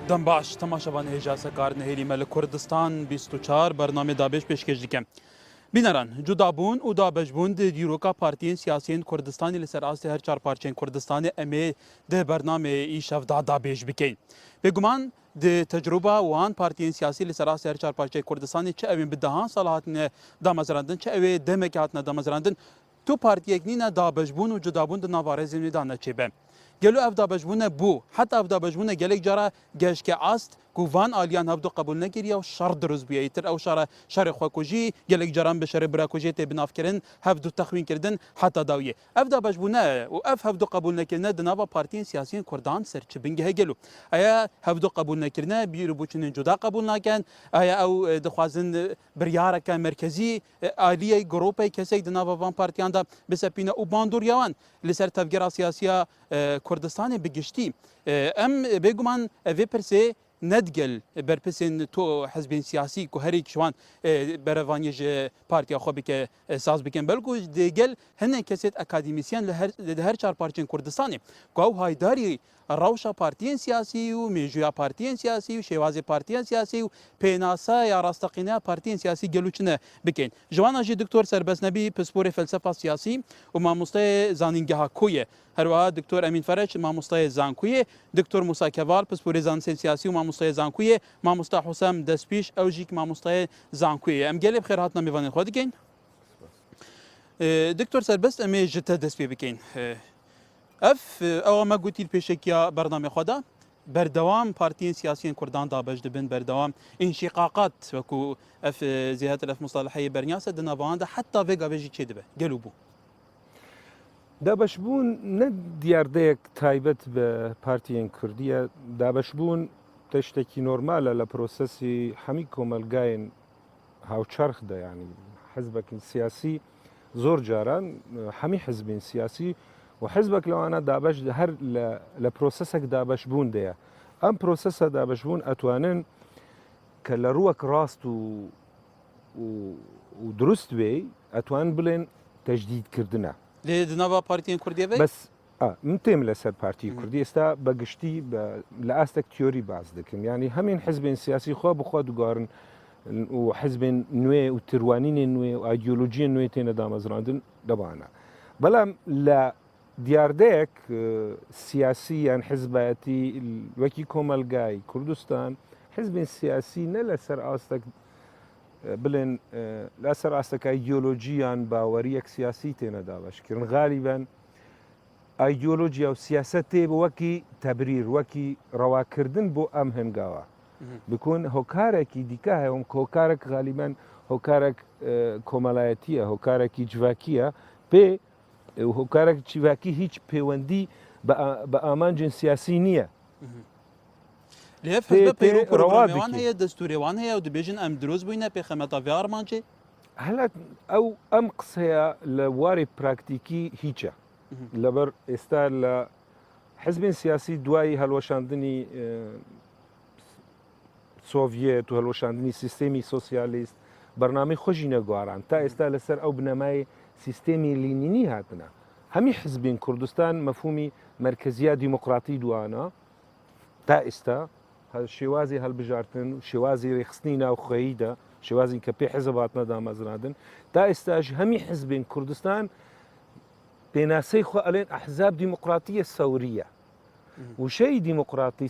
دم باش تماشاوان هێژا سەکار نهێریمە لە کوردستان 24 بەرنامە دابێژ پێشکەش دکەم. بینەران جودابوون û dabêjbûn di dîroka partiyên siyasiyên Kurdistanê li ser astê her çar parçeyên Kurdistanê em ê di bernameyê îşev da dabêj bikein. Bêguman di tecrüba wan partiyên siyasî li ser astê her çar parçeyê Kurdistanê çi ew ên bi dehan sal hatine damezrandin çi ew ê demekî hatine damezrandin tu partiyek nîne dabêjbûn û cudabûn di nava rêzên wê da neçêbe. Gelo ev dabêjbûne bû heta ev dabêjbûne gelek cara geşke ast ku van aliyan hevdû qebûl nekiriye û şer dirûst bûye îtir ew şerê xwekujî gelek caran bi şerê birakujiyê tê binavkirin hevdû texwîn kirdin heta dawiyê. Ev dabêjbûne û ev hevdû qebûl nekirine di nava partiyên siyasiyên Kurdan serçibingehe gelo. Eya hevdû qebûl nekirine bîrûbûçinên cuda qebûl nakin, eya ew dixwazin biryareke merkezî aliyê gropê kesek di nava van partiyan da bisepîne û bandûriya wan li ser tevgera siyasiya Kurdistanê bigiştî. Em bêguman evê pirsê nedgel berpisên to hezbên siyasî ku herî şiwan berevaniyê ji partiya xwe bike saz bikin belku dêgel hinek kesên akademîsyen li her çar parçeyên Kurdistanê ku ew haydarî rewşa partiyên siyasî û mêjuya partiyên siyasî û şêwazê partiyên siyasî û pênasa ya rastaqîneya partiyên siyasî gelo çine bikin. Ji wan jî Diktor Serbest Nebî pisporê felsefa siyasî û mamosteyê zanîngeha Kûyê. Herwiha Diktor Emîn Fereç mamosteyê Zankûyê, Diktor Musa Keval pisporê zansên siyasî û mamosteyê Zankûyê, mamosta Husam Destpîş ew jî mamosteyê Zankûyê. Em gelê bi xêr hatina mêvanên xwe dikin. Diktor Serbest em ê ji te dest pê bikin. Ev ew me gotî pêşekiya bernamê xwe da berdewam partiyên siyasiyên Kurdan dabêj dibin berdewam înşîqaqat wekû ev zêhetir ev mustaleheyê bernyase di navawan de heta vê gavê jî çê dibe. Gelo bû. دابشبوون نه دیاردەیەک تایبەت بە پارتیên کوردیە دابشبوون تشتێکی نۆرمالە لە پرۆسەسی هەمی کۆمەلگایên هاوچەرخدا ینی حزبێکی سیاسی زۆر جاران هەمی حزبین سیاسی و حزبێک لەوانە دابش هەر لە پرۆسەسێک دابشبوون دەیە ئەم پرۆسەسە دابشبوون ئەتوانن کە لە ڕووەک ڕاست و دروست وێ ئەتوان بڵێن تەجدیدکردنە لێ di nava partiyên Kurdiyê ve? بەس من تێم لەسەر پارتی کوردی ئێستا بەگشتی لە ئاستێک تیۆری باز دەکەم ینی هەمین حزبین سیاسی خوا بخوا دوگارن و حزبین نوێ و تروانینێ نوێ و ئایدیۆلۆژیە نوێ تێنە دامەزراندن دەبانە بەڵام لە دیاردەیەک سیاسی یان حزبایەتی وەکی کۆمەلگای کوردستان حزبین سیاسی نە لەسەر ئاستێک بڵێن لەسەر ئاستەکە ئایدیۆلۆژیان باوەریەک سیاسی تێنە دابشکردن غالیبەن ئایدیۆلۆژیا و سیاست تێ وەکی تەبریر وەکی ڕەواکردن بۆ ئەم هەنگاوە بکۆن هۆکارێکی دیکە هەیە هۆکارێک غالیبەن هۆکارێک کۆمەلایەتیە هۆکارێکی جوواکیە پێ هۆکارێک چیواکی هیچ پەیوەندی بە ئامانجین سیاسی نییە لێ پەیڕۆپڕۆوان هەیە دەستورێوان هەیە و دەبێژن ئەم دروست بووینە پێخەمەتەڤێ ئارمانچێ هەلات ئەم قسەیە لە واری پراکتیکی هیچە لەبەر ئێستا لە حزبین سیاسی دوای هەلوەشاندنی سۆڤیێت و هەلوەشاندنی سیستێمی سۆسیالیست بەرنامەی خۆشی نەگواران تا ئێستا لەسەر ئەو بنەمای سیستێمی لینینی هاتنە هەمی حزبین کوردستان مەفهومی مرکزیە دیموقراتی دوانە تا ئێستا شێوازی هەڵبژارتن و شێوازی ڕێخستنی ناوخۆییدا شێوازی کە پێ حزب هاتنە دامەزرادن تا ئێستاش هەمی حزبین کوردستان پێناسەی خۆ ئەڵێن ئەحزاب دیموقراتیە سەوریە وشەی دیموقراتی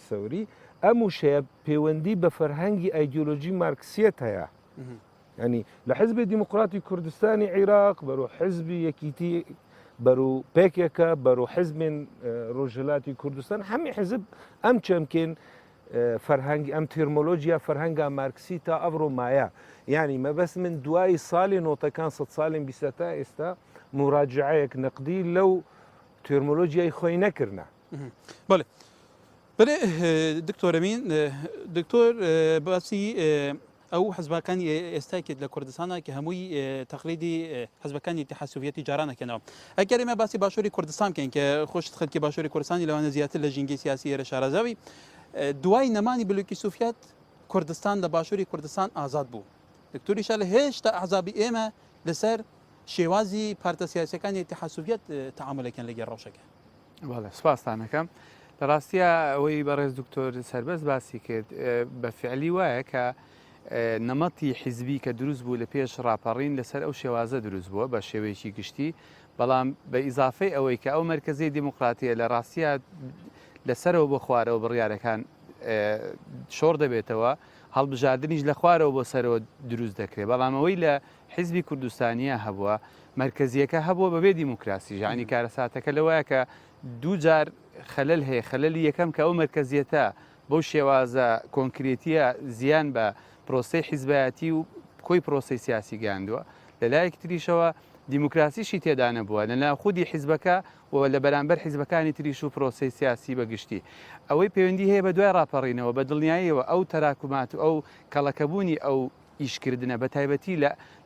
سەوری ئەم وشەیە پەیوەندی بە فەرهەنگی ئایدیۆلۆژی مارکسیەت هەیە ینی لە حزبی دیموقراتی کوردستانی عێراق بەرەو حزبی یەکیتی بەرو پێکێکە بەرو حزبین ڕۆژهەلاتی کوردستان هەمی حزب ئەم چەمکێن فەرهەنگی ئەم ترمۆلۆژیا فەرهەنگا مارکسی تا ئەڤڕۆ مایە ینی مەبەست من دوای ساڵی نۆتەکان سەد ساڵین بیسە تا ئێستا مراجعەیەک نەقدی لەو ترمۆلۆژیای خۆی نەکردە بەڵێ بەێ دکتۆر ئەمین دکتۆر باسی ئەو حزبەکانی ئێستاکێت لە کوردستانە کە هەمووی تەقلیدی حزبەکانی ئیتیحاد سۆڤیەتی جارانەکەنەوە ئەگەرێمە باسی باشووری کوردستان بکەین کە خۆشت خەڵکی باشووری کوردستانی لەوانە زیاتر لە ژینگەی سیاسی ئێرە شارەزاوی دوای نەمانی بلوکی سوڤیەت کوردستان لە باشووری کوردستان ئازاد بوو دکتۆریشە لە هێشتا ئەحزابی ئێمە لەسەر شێوازی پارتە سیاسیەکانی ئیتیحاد سۆڤیەت تەعاملەکەن لەگەڵ ڕەوشەکە سپاسدانەکەم ڕاستیە ئەوەی بەڕێز دکتۆر سەربەز باسی کرد بە فعلی وایە کە نەمەتی حیزبی کە دروست بوو لە پێش ڕاپەڕین لەسەر ئەو شێوازە دروست بووە بە شێوەیەکی گشتی بەڵام بە ئیزافەی ئەوەی کە ئەو مەرکەزی دیموکراتیە لە ڕاستیە لەسەرەوە بۆ خوارەوە بڕیارەکان شۆڕ دەبێتەوە هەڵبژاردننیش لە خوارەوە بۆ سەرەوە دروست دەکرێت بەڵام ئەوەی لە حیزبی کوردستانیە هەبووە مرکزیەکە هەبووە بەبێ دیموکراسی ژانی کارەساتەکە لەوەیە کە دوو جار خەلل هەیە خەللی یەکەم کە ئەو مرکزیەتە بەو شێوازە کۆنکرێتیە زیان بە پرۆسی حیزبایەتی و کۆی پرۆسی سیاسی گەاندووە لەلایەک تریشەوە دیموکراسیشی تێدا نەبووە لەناو خودی حیزبەکە و لە بەرامبەر حیزبەکانی تریش و پرۆسی سیاسی بەگشتی ئەوەی پەیوەندی هەیە بە دوای ڕاپەڕینەوە بە دڵنیاییەوە ئەو تەراکومات و ئەو کەڵەکەبوونی ئەو ئیشکردنە بە تایبەتی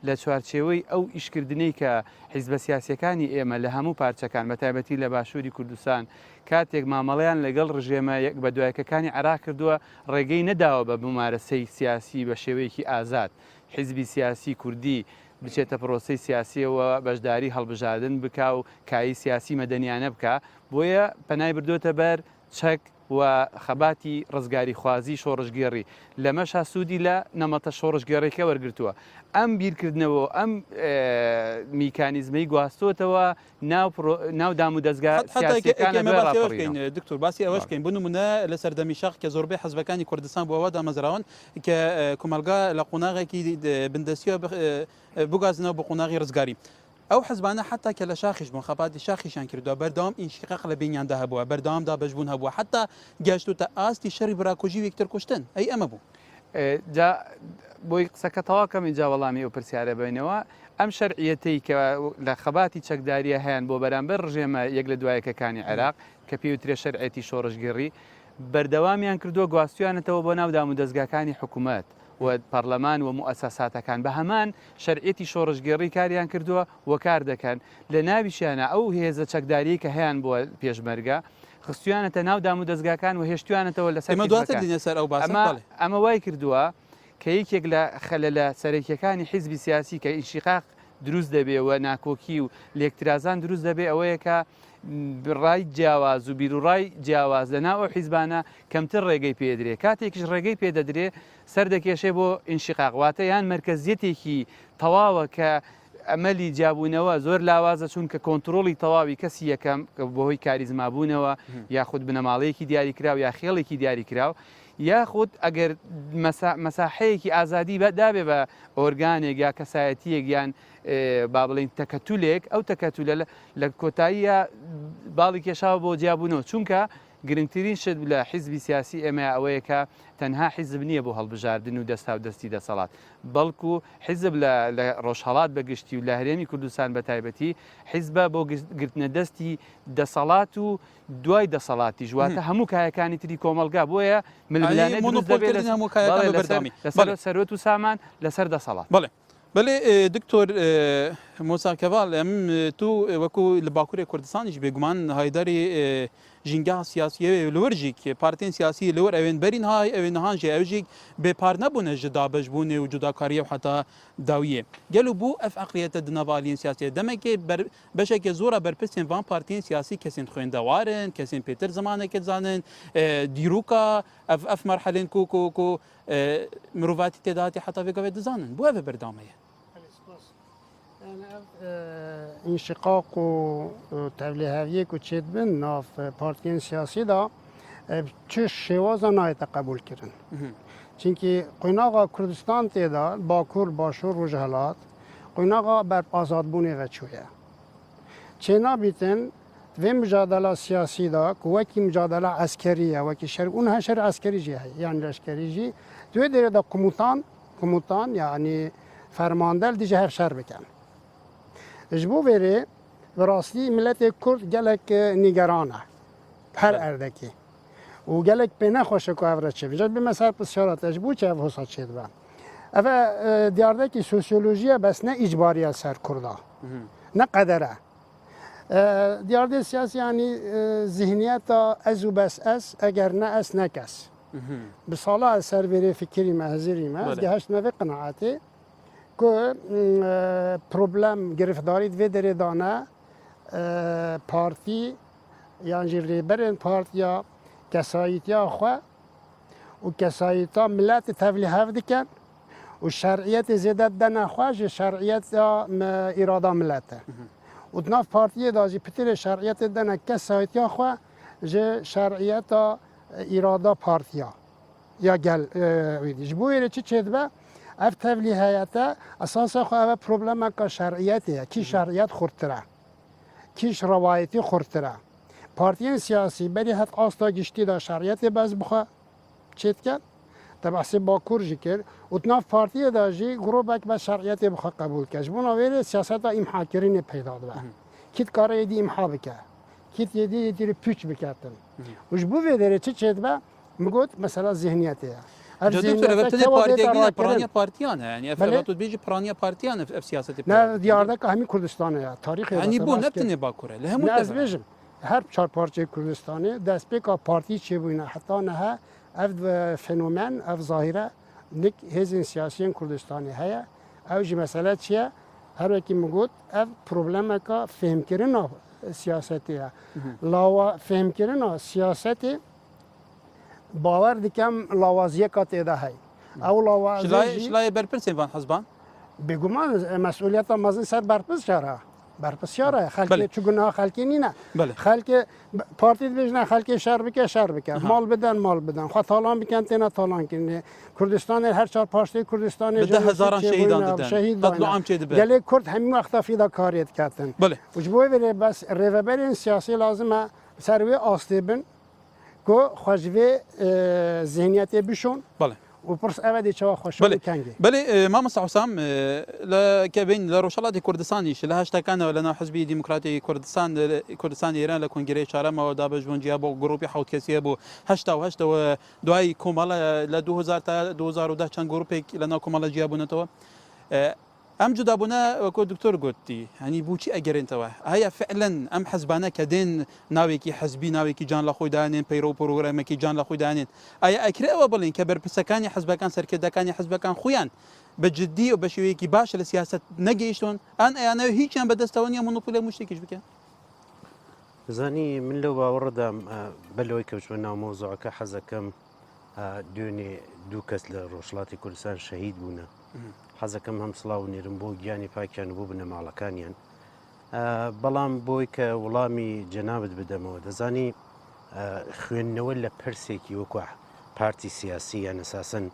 لە چوارچێوەی ئەو ئیشکردنەی کە حیزبە سیاسیەکانی ئێمە لە هەموو پارچەکان بە تایبەتی لە باشووری کوردستان کاتێک مامەڵەیان لەگەڵ ڕژێمە بە دوایەکەکانی عراق کردووە ڕێگەی نەداوە بە بمارەسەی سیاسی بە شێوەیەکی ئازاد حیزبی سیاسی کوردی بچێتە پرۆسی سیاسیەوە بەشداری هەڵبژاردن بکا و کایی سیاسی مەدەنیانە بکە بۆیە پەنای بردوۆتە بەر چەک و خەباتی ڕزگاری خوازی شۆڕژگێڕی لەمەشا سوودی لە نەمەتە شۆڕژگێڕێکە وەرگتووە ئەم بیرکردنەوە ئەم میکانیزمەی گواستۆتەوە ناو دام و دەستگا سیاسیەکان دکتۆر باسی ئەوەش بکەین بنمونە لە سەردەمی شەق کە زۆربەی حەزبەکانی کوردستان بۆەوە دامەزراون کە کۆمەلگا لە قۆناغێکی بندەستیەوە بگازنەوە بە قۆناغی ڕزگاری ئەو حزبانە حتا کە لە شاخیش بوون خەباتی شاخیشان کردووە بەردەوام ئینشقاق لە بینیاندا هەبووە بەردەوامدا بەشبوون هەبووە حتا گەشتوتە ئاستی شەڕی براکۆژی وێکتر کوشتن ئەی ئەمە بوو بۆی قسەکە تەواکەم اینجا وەڵامی ئەو پرسیارە بینەوە ئەم شەرعیەتەی کە لە خەباتی چەکداریە هەیەن بۆ بەرامبەر ڕژێمە یەک لە دوایەکەکانی عێراق کە پێوترێ شەرعەتی شۆڕژگەڕی بەردەوامیان کردووە گواستویانەتەوە بۆ ناو دام و دەستگاکانی حکوومەت و پەرلەمان و موسەساتەکان بە هەمان شەرعەتی شۆڕژگێڕی کاریان کردووە و کار دەکەن لە ناویشیانە ئەو هێزە چەکداری کە هەیەن بۆ پێشمەرگە خستویانەتە ناو دام و دەستگاکان و هێشتوانەتەوە لە ئەمە وای کردووە کە یەکێک لە خەلە سەرەکیەکانی حیزبی سیاسی کە ئینشقاق دروست دەبێەوە ناکۆکی و لێکترازان دروست دەبێ ئەوەیە کە ڕای جیاواز و بیرروڕای جیاواز لە ناو حیزبانە کەمتر ڕێگەی پێدرێ کاتێکیش ڕێگەی پێدەدرێ سەر دەکێشێ بۆ ئینشقاقواتە یان مرکزیەتێکی تەواوە کە ئەمەلی جیابوونەوە زۆر لاوازە چونکە کۆنتترۆلی تەواوی کەسی یەکەم بەهۆی کاریزمابوونەوە یاخود بنەماڵەیەکی دیاریکراو یا خێڵێکی دیاریکراو یاخود ئەگەر مەساحەیەکی ئازادی دابێ بە ئۆرگانێک یا کەسایەتیەک یان با بڵین تەکەتولێک ئەو تەکەتولە لە کۆتاییە باڵی کێشاوە بۆ جیابوونەوە چونکە گرنگترین شت لە حیزبی سیاسی ئێمە ئەوەیە کە تەنها حیزب نییە بۆ هەڵبژاردن و دەستا و دەستی دەسەڵات بەڵکو حیزب لە ڕۆژهەڵات بەگشتی و لە هەرێمی کوردستان بە تایبەتی حیزبە بۆ گرتنە دەستی دەسەڵات و دوای دەسەڵاتی ژواتە هەموو کایەکانی تری کۆمەلگا بۆیە لەسەر سەرۆت و سامان لەسەر دەسەڵات بەڵێ دکتۆر مۆسا کەڤاڵ ئەم تو وەکو لە باکووری کوردستانیش بێگومان هایداری ژینگا سیاسیە لەوەرژیک پارتین سیاسی لەوەر ئەوێن بەرین های ئەوێن نهانژێ ئەوژیک بێپار نەبوونە ji دابەشبوونێ و جوداکاریە و حتا داویە گەل و بوو ئەف عقلیەتە دنەڤالین سیاسیە دەمێکێ بەشێکێ زۆرە بەرپرسێن وان پارتین سیاسی کەسین خوێندەوارن کەسین پێتر زمانێکت زانن دیروکە ئەف مەرحەلێن کو مرۆڤاتی تێداتی حتا vێگەوێ دەزانن بۆ ئەوێ بەردامەیە انشقاق و تبلیغاتی و چیت بن ناف پارتیین سیاسی دا چه شوازا نایت قبول کردن چونکی قوناغا کردستان تیدا باکور باشور روجهلات قوناغا بر آزادبونی غچویه چه نابیتن و مجادله سیاسی دا کوکی مجادله عسکریه وکی شر اونها شر عسکری جیه یعنی لشکری جی دوی دیره دا کوموتان یعنی فرماندل دیجه هر شر بکن جبو وری و راستی ملت کرد گلک نیگرانه هر اردکی و گلک به نخوشه که افراد چه بجد به مثال بسیارات جبو چه افحاصات شد بان اوه دیاردکی سوسیولوژیه بس نه اجباریه سر کرده نه قدره دیارده سیاسی یعنی ذهنیت از و بس از اگر نه از نکس بساله سر بری فکری محضری ما از گهشت نوی قناعتی که پروبلم گرفتاری و دردانه پارتی یعنی ریبرن پارتیا کسایتیا خو و کسایتا ملت تبلیغ هفدکن و شرعیت زیادت دن خواج شرعیت اراده ملته و دناف پارتیه داجی پتر شرعیت دن کسایتیا خو ج شرعیت اراده پارتیا یا گل ویدیش بویره چی چید به اف تبلیغیت اساس خو اف پروبلم که شرعیتیه کی شرعیت خورتره کیش روایتی خورتره پارتیان سیاسی بری هت آستا گشتی دا شرعیت باز بخوا چید کرد تبعثی باکور جی کرد و تناف پارتی دا جی گروه بس شرعیت بخوا قبول کرد بونا ویره سیاست امحا کرین پیدا دو کیت کاره یدی امحا بکه کیت یدی پیچ بکردن وش بو ویره چی چید با مگود مثلا ذهنیته دكتور ابتدي بارتيا برانيا بارتيان يعني افراد بيجي برانيا بارتيان في سياسه نه دیارده که همین کردستانه یا تاریخ يعني بو نبتني باكوره لهم نه از بیشم هر چهار پارچه کردستانی دست به که پارتی چه بوینه حتی نه اف فنومن اف ظاهره نک هزین سیاسی کردستانی هیا او جی مسئله چیه هر وکی مگود اف پروبلم که فهم کردن سیاستیه لاوا فهم کردن سیاستی باور دکم لاوازیه که تیده هی او لاوازیه شلای برپرسین وان حزبان بگمان مسئولیت مازن سر برپرس شاره برپرس شاره خلک چگونه خلکی نینه خلک پارتی بیشتر خلک شهر بکه مال بدن خواهد تالان بکن تینا تالان کنه کردستان هر چهار پاشته کردستان بده هزاران شهیدان دادن تطلع عم چه دبه گله کرد همین وقتا فیدا کاریت کردن وجبوی بره بس ریوبرین سیاسی لازمه سروی آستیبن که خوشوی ذهنیت بشون وبرس ابدي شوا خوش بلي ماما حسام لكابين لروشالات كردستان ايش لها اشتكانا ولا حزبي ديمقراطي كردستان ايران لكونغري شارما ودابج بونجيا بو جروبي حوت كسيبو هشتا دواي كومالا ل 2000 تا 2010 كان جروبي لنا كومالا جيابو نتوا ام جدابونا وكو دكتور قلتي يعني بوشي اجرين توا هيا فعلا ام حزبانا كدين ناويكي حزبي ناويكي جان لاخوي دانين بيرو بروغرامكي جان لاخوي دانين اي اكري وبلين كبر بسكاني حزبكان سركدكاني حزبكان خويان بجدي وبشويكي باش السياسه نجيشون انا هيك انا بدستونيا مونوبولي مشتكيش بك زاني من لو باوردا بلوي كوش منا موضوعك حزكم دوني دوكس لروشلاتي كردستان شهيد بونا حەزەکەم هەم سڵاونێرم بۆ گیانی پاکیان بۆ بنەماڵەکانیان بەڵام بۆی کە وەڵامی جەنابەت بدەمەوە دەزانی خوێندنەوە لە پرسێکی وەکو پارتی سیاسی یان ئەساسەن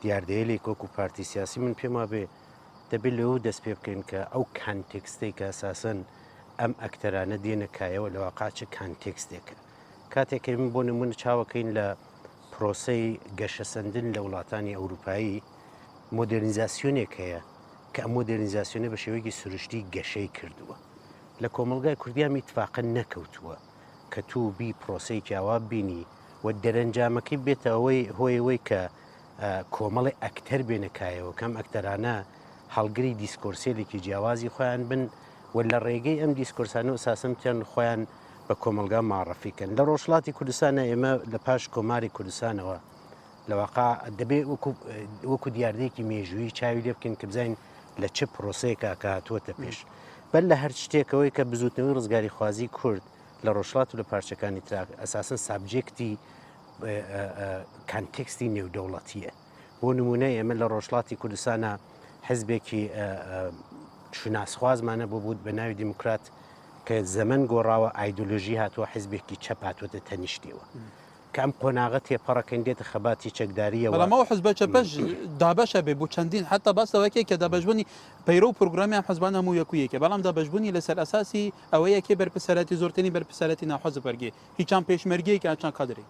دیاردەیەلێک وەکو پارتی سیاسی من پێم وابێ دەبێت لەوە دەست پێ بکەین کە ئەو کانتێکستێک کە ئەساسەن ئەم ئەکتەرانە دێنە کایەوە لە واقع چ کانتێکستێکە کاتێککە من بۆ نمونە چاوەکەین لە پرۆسەی گەشەسەندن لە وڵاتانی ئەوروپایی مۆدرنیزاسیۆنێک هەیە کە ئەم مۆدرنیزاسیۆنە بە شێوەیەکی سروشتی گەشەی کردووە لە کۆمەلگای کوردیان میتفاقن نەکەوتووە کە تو بی پرۆسەی جیاواب بینی و دەرەنجامەکەی بێتە هۆیەوەی کە کۆمەڵی ئەکتەر بێنەکایەوە کەم ئەکتەرانە هەڵگری دیسکۆرسێلێکی جیاوازی خۆیان بن و لە ڕێگەی ئەم دیسکۆرسانە و ساسمتیان خۆیان بە کۆمەلگا ماڕەفیکەن لە ڕۆژهەڵاتی کوردستانە ئێمە لە پاش کۆماری کوردستانەوە لەواقع دەبێت وەکو دیاردەیەکی مێژووی چاوی لێ بکەین کە بزانین لە چه پرۆسەیەکە کە هاتووەتە پێش بەر لە هەر شتێکەوەی کە بزوتنەوەی ڕزگاری خوازی کورد لە ڕۆژهەڵات و لە پارچەکانی تر ئەساسن سابجێکتی کانتێکستی نێودەوڵەتیە بۆ نمونە ئێمە لە ڕۆژهەڵاتی کوردستانە حزبێکی شوناسخوازمانە بۆ بوو بە ناوی دیموکرات کە زەمن گۆڕاوە ئایدۆلۆژی هاتووە حزبێکی چەپ هاتووەتە تەنیشتیەوە كم قناعة يبارك عندي خباتي شكدارية ولا ما هو حزب شبج دابش بو چندين حتى بس وكي كده بجبني بيرو برنامج هم حزبنا مو يكويه كبلام ده بجبني لسر أساسي أو يكي بربسالتي زورتني بربسالتي نحزب برجي هي كان بيش مرجي كان قدري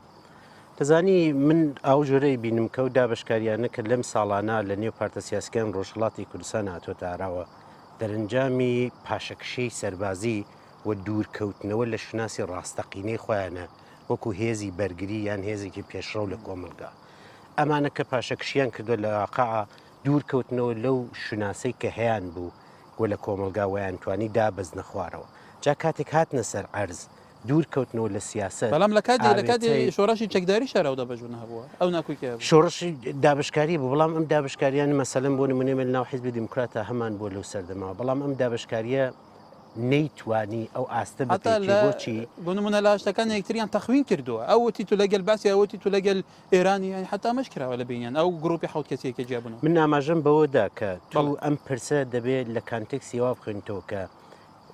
تزاني من أو جري بينم كودا بشكاريانا كلم سالانا لنيو بارتا سياسكان روشلاتي كردستان هاتو تاراوه دەرەنجامی پاشەکشەی سەربازی و دوورکەوتنەوە لە شناسی ڕاستەقینەی خۆیانە وەکو هێزی بەرگری یان هێزێکی پێشڕەو لە کۆمەلگا ئەمانە کە پاشەکشیان کردو لە واقعە دوورکەوتنەوە لەو شناسەی کە هەیان بوو و لە کۆمەلگا ویان توانی دابەزنە خوارەوە جا کاتێک هاتنە سەر عەرز دوورکەوتنەوە لە سیاسەت بەڵام لە کاتی شۆڕەشی چەکداری شارە و دابەژبوون هەبووە ئەو ناکوکە شۆڕشی دابشکاری بوو بەڵام ئەم دابشکاریان مەسەلەن بۆ نمونێ لە ناو حیزبی دیموکراتە هەمان بۆ لەو سەردەماوە بەڵام ئەم دابشکاریە نەیتوانی ئەو ئاستە حتا بپێچێ لە بۆچی بۆ نمونە لە هەشتەکان یەکتریان تەخوین کردووە ئەوەتی تو لەگەل باسی ئەوەتی تو لەگەل ئێرانی حتا مەش کراوە لە بینیان ئەو گروپی حوت کەسێکە جیاببوونەوە من ئاماژەم بەوەدا کە تو ئەم پرسە دەبێت لە کانتێکسی وا بخوێنیتەوە کە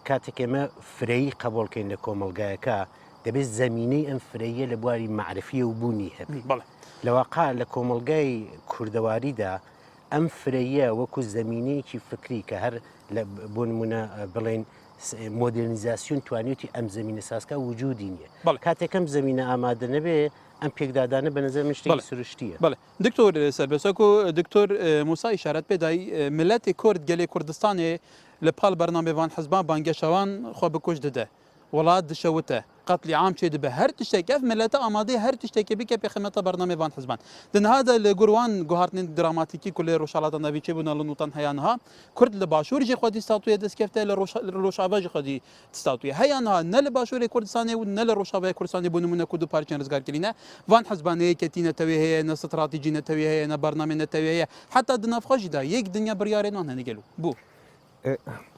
کاتێک ئێمە فرەیی قبولکەین لە کۆمەلگایەکە دەبێت زەمینەی ئەم فرەیە لە بواری معرفیە و بوونی هەبێت بەڵێ لەواقع لە کۆمەلگای کوردەواریدا ئەم فرەیە وەکو زەمینەیەکی فکری کە هەر بۆ نمونە بڵێن مۆدرنیزاسیۆن توانێتی ئەم زمینە سازکە وجودی نییە کاتێکم زمینە ئامادە نەبێ ئەم پێکدادانە بە نظر من شتێکی سروشتیە بەڵێ دکتۆر سەربەسەک و دکتۆر موسا ئیشارەت پێدای ملەتی کورد گەلێ کوردستانê li pal bernamêvan hizban bangeşewan xwe bi kuş dide welat dişewite qetlî am çê dibe her tiştek ev milete amadê her tiştekê bike pêxemeta bernamêvan hizban di niha de li gur wan guhartinên dramatîkî ku lê rojhilata navî çêbûna li nûtan heya niha kurd li başûr jî xwedî statuya destkeftê li rojava jî xwedî statuya heya niha ne li başûrê kurdistanê û ne li rojavaya kurdistanê bû nimûne ku du parçeyên rizgar kirîne van hizbanê yeketî netewê heye ne stratîjî netewê heye ne bernamê netewê heye heta di navxwe jî da yek dinya biryarên wan hene gelo bû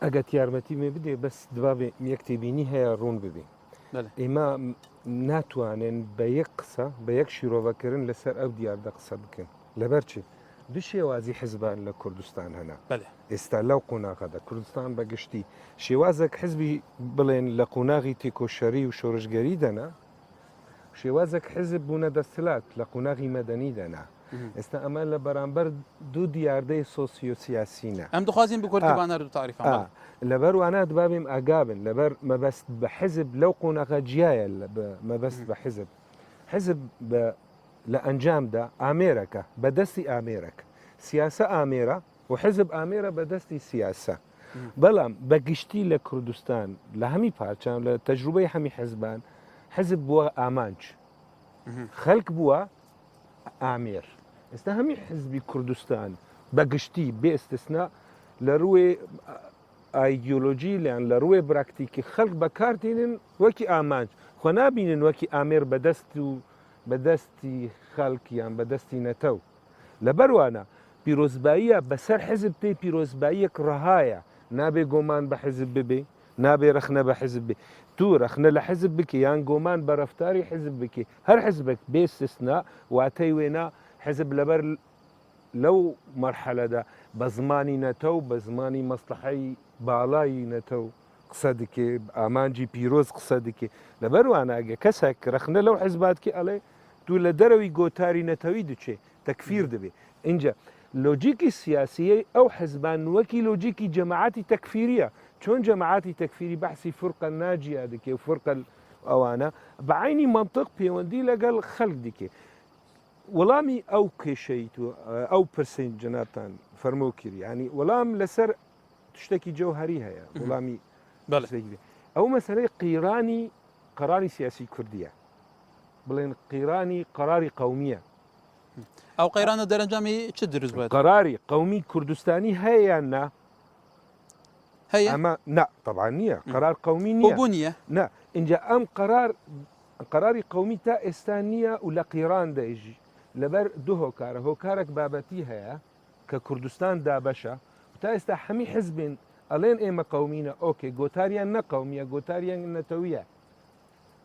ئەگەت یارمەتی مێ بدێ بەس دوابێ یەکتێبینی هەیە ڕوون ببێ ئێمە ناتوانن بە یەک قسە بە یەک شیرۆڤەکردن لەسەر ئەو دیاردە قسە بکەن لەبەر چی دوو شێوازی حزبان لە کوردستان هەنا ئێستا لەو قۆناغەدا کوردستان بەگشتی شێوازێک حزبی بڵێن لە قۆناغی تێکۆشەری و شۆڕژگەری دەنا شێوازێک حزب بوونە دەستلات لە قۆناغی مەدەنی دەنا ئێستا ئەمە لە بەرامبەر دوو دیاردەی سۆسیۆسیاسینە ئەم دخوازیین بکردبانە تاریف لەبەر وانە دبابێم ئاگابن لەبەر مەبەست بە حزب لەو قۆناغە جیایە مەبەست بە حزب لە ئەنجامدا ئامێرەکە بەدەستی ئامێرەکە سیاسە ئامێرە و حزب ئامێرە بەدەستی سیاسە بەڵام بەگشتی لە کوردستان لە هەمی پارچان لە تەجروبەی هەمی حزبان حزب بووە ئامانج خەڵک بووە ئامێر ئێستا هەمی حزبی کوردستان بەگشتی بێ ئێستسنا لە ڕووێ ئایدیۆلۆژی لیان لە ڕووێ براکتیکی خەڵک بەکارتێنن وەکی ئامانج خۆ نابینن وەکی ئامێر بەدەستی خەڵکیان بەدەستی نەتەو لەبەروانە پیرۆزباییە بەسەر حزب پێی پیرۆزباییەک ڕەهایە نابێ گۆمان بە حزب ببێ نابێ رەخنە بە حزب بێ تو رەخنە لە حزب بکە یان گۆمان بە ڕەفتاری حزب بکە هەر حزبێک بێ استثنا واتەی وێنا حزب لەبەر لەو مەرحەلەدا بە زمانی نەتەو بە زمانی مەسلحەی باڵایی نەتەو قسە دکێ ئامانجی پیرۆز قسە دکێ لەبەروانە ئەگە کەسێک رەخنە لەو حزباتکی ئەڵێ دوو لە دەرەوەی گۆتاری نەتەوەی دچێ تەکفیر دەبێ اینجا لۆجیکی سیاسیە ئەو حزبان وەکی لۆجیکی جەماعەتی تەکفیریە چۆن جەماعەتی تەکفیری بەحسی فرقە ناجیە دکێ و فرقە ئەوانە بەعینی منطق پەیوەندی لەگەڵ خەڵک دکێ وەڵامی ئەو کێشەی ئەو پرسین جناتان فەرمۆکیری ینی وەڵام لەسەر شتێکی جەوهەری هەیە وەڵامی ئەو مەسەلەی قیرانی قەراری سیاسی کوردیە بڵێن قیرانی قەراری قەومیە ئەو قەیرانە دەرەنجامی چ دروست بێت قەراری قەومی کوردستانی هەیە نا هەیە ئەمە نا طبعا نییە قەرار قەومی نییە نا اینجا ئەم قەراری قەومی تا ئێستا نییە و لە قیران دەیژی لەبەر دوو هۆکارە هۆکارێک بابەتی هەیە کە کوردستان دابەشە تا ئێستا هەمی حزبین ئەڵێن ئێمە قەومینە ئۆکێ گۆتاریان نەقەومیە گۆتاریان نەتەویە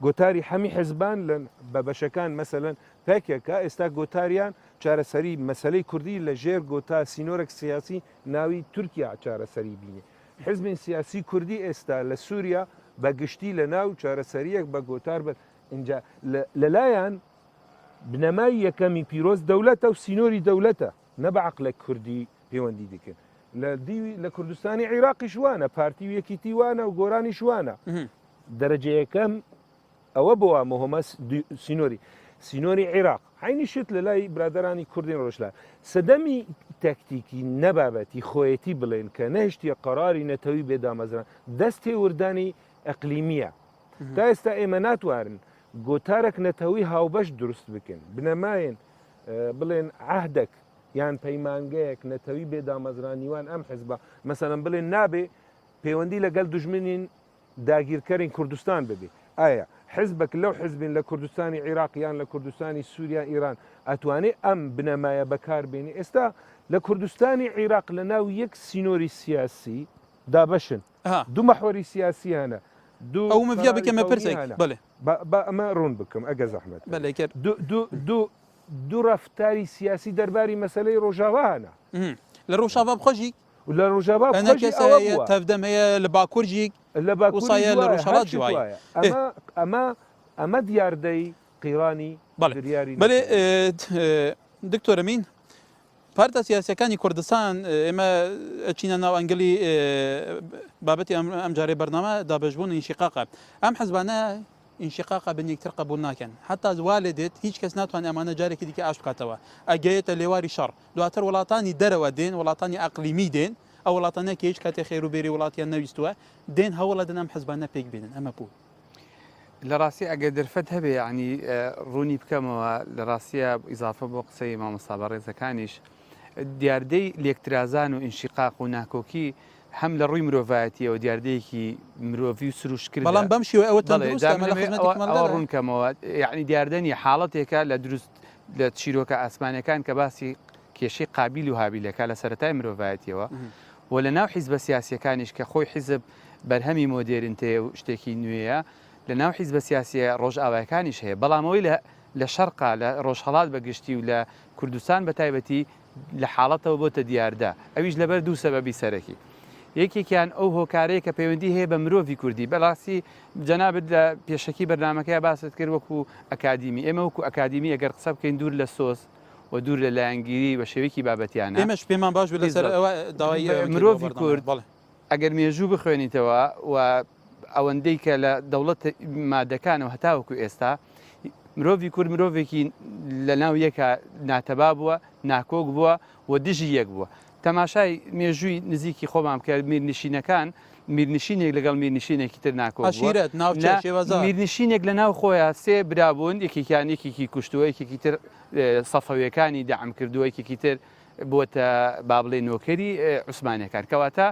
گۆتاری هەمی حزبان لە بەبەشەکان مەسەلەن پێکێکە ئێستا گۆتاریان چارەسەری مەسلەی کوردی لە ژێر گۆتا سینۆرەك سیاسی ناوی تورکیا چارەسەری بینێ حزبین سیاسی کوردی ئێستا لە سووریا بەگشتی لە ناو چارەسەریەک بە گۆتار بێت اینجا لەلایەن بنەمای یەکەمی پیرۆز دەولەتە و سینۆری دەولەتە نەبعقلە کوردی پەیوەندی دەکەن لە کوردستانی عێراقی شوانە پارتی و یەکیتی وانە و گۆرانی شوانە دەرەجە یەکەم ئەوە بۆ مەهمە سینۆری عێراق عینی شت لە لای برادرانی کوردین ڕۆژلا سەدەمی تەکتیکی نەبابەتی خۆیەتی بڵێن کە نەهشتیە قەراری نەتەوی بێدامەزران دەستی وردانی ئەقلیمیە تا ئێستا ئێمە ناتوارن گۆتارێک نەتەوی هاوبەش دروست بکەن بنەمایەن بڵێن عهدێک یان پەیمانگەیەک نەتەوی بێدامەزرانیوان ئەم حزبە مەسەلەن بڵێن نابێ پەیوەندی لەگەڵ دوژمنین داگیرکەرین کوردستان ببێ ئایا حزبك لەو حزبین لە کوردستانی عێراق یان لە کوردستانی سووریا ئیران ئەتوانێت ئەم بنەمایە بەکاربێنی ئێستا لە کوردستانی عێراق لە ناو یەک سینۆری سیاسی دابشن ها دو محوري سياسي هنا دو او مفيا قراري بكم كوني برسك هنا. بله ما رون بكم اجاز احمد بله كر دو رفتاري سياسي درباري مسألة روجاوا هنا لرو شباب خجي ولا روجاوا انا بخجي كسا أو تفدم هي لباكور جيك اللي باكوري وصايا جوايا، للروشالات هرشي جوايا. جوايا. اما ديار دي قيراني بله درياري بله دكتور امين پارتا سیاسەکانی کوردستان ئێمە ئەچینە ناو ئەنگلی بابەتی ئەم جارێ بەرنامە دابەشبوون ئینشقاقە ئەم حەزبانە ئینشقاقە بن یەکتر قبول ناکەن حتا زوالێ دێت هیچ کەس ناتوانێت ئەمانە جارێکی دیکە ئاش بکاتەوە ئەگەیەتە لێواری شەڕ دواتر وڵاتانی دەرەوە دێن وڵاتانی ئەقلیمی دێن ئەو وڵاتانە کە هیچ کاتێ خێر و بێری وڵاتیان نەویستووە دێن هەوڵە دەن ئەم حەزبانە پێک بێنن ئەمە بوو لە ڕاستی ئەگە دەرفەت هەبێ ینی ڕوونی بکەمەوە لە ڕاستیە ئیزافە بۆ قسەی مامۆستا بەڕێزەکانیش دیاردەی لێکترازان و ئینشقاق و ناکۆکی هەم لە ڕووی مرۆڤایەتیەوە دیاردەیەکی مرۆڤی و سروشکرد بەڵام بەم شێوە ئەوە ڕوونکەمەوە یعنی دیاردەنی حاڵەتێکە لە دروست لە چیرۆکە ئاسمانەکان کە باسی کێشەی قابیل و هابیلەکە لە سەرەتای مرۆڤایەتیەوە و لە ناو حیزبە سیاسیەکانیش کە خۆی حیزب بەرهەمی مۆدێرنتەیە و شتێکی نوێیە لە ناو حیزبە سیاسیە ڕۆژئاوایەکانیش هەیە بەڵامەوەی لە شەرقا لە ڕۆژهەڵات بەگشتی و لە کوردستان بە تایبەتی لە حاڵەتەوە بۆتە دیاردا ئەویش لەبەر دوو سەبەبی سەرەکی یەکێکیان ئەو هۆکارەیە کە پەیوەندی هەیە بە مرۆڤی کوردی بەڵاستی جەنابەت لە پێشەکی بەرنامەکەی باست کرد وەکو ئەکادیمی ئێمە وەکو ئەکادیمی ئەگەر قسە بکەین دوور لە سۆس و دوور لە لایەنگیری بە شێوەیەکی بابەتیانە ئێمەش پێمان باش لەسەر داوای مرۆڤی کورد ئەگەر مێژوو بخوێنیتەوە و ئەوەندەی کە لە دەوڵەت مادەکانەوە هەتاوەکو ئێستا مرۆڤی کورد مرۆڤێکی لە ناو یەکە ناتەبا بووە ناکۆک بووە و دژی یەک بووە تەماشای مێژووی نزیکی خۆمان کە میرنشینەکان میرنشینێک لەگەڵ میرنشینێکی تر ناکۆک میرنشینێک لە ناو خۆیان سێ برابوون یەکێکیان یەکێکی کوشتووە یەکێکی تر سەفەویەکانی داعم کردووە یەکێکی تر بۆتە با بڵێ نۆکەری عوسمانیەکان کەواتە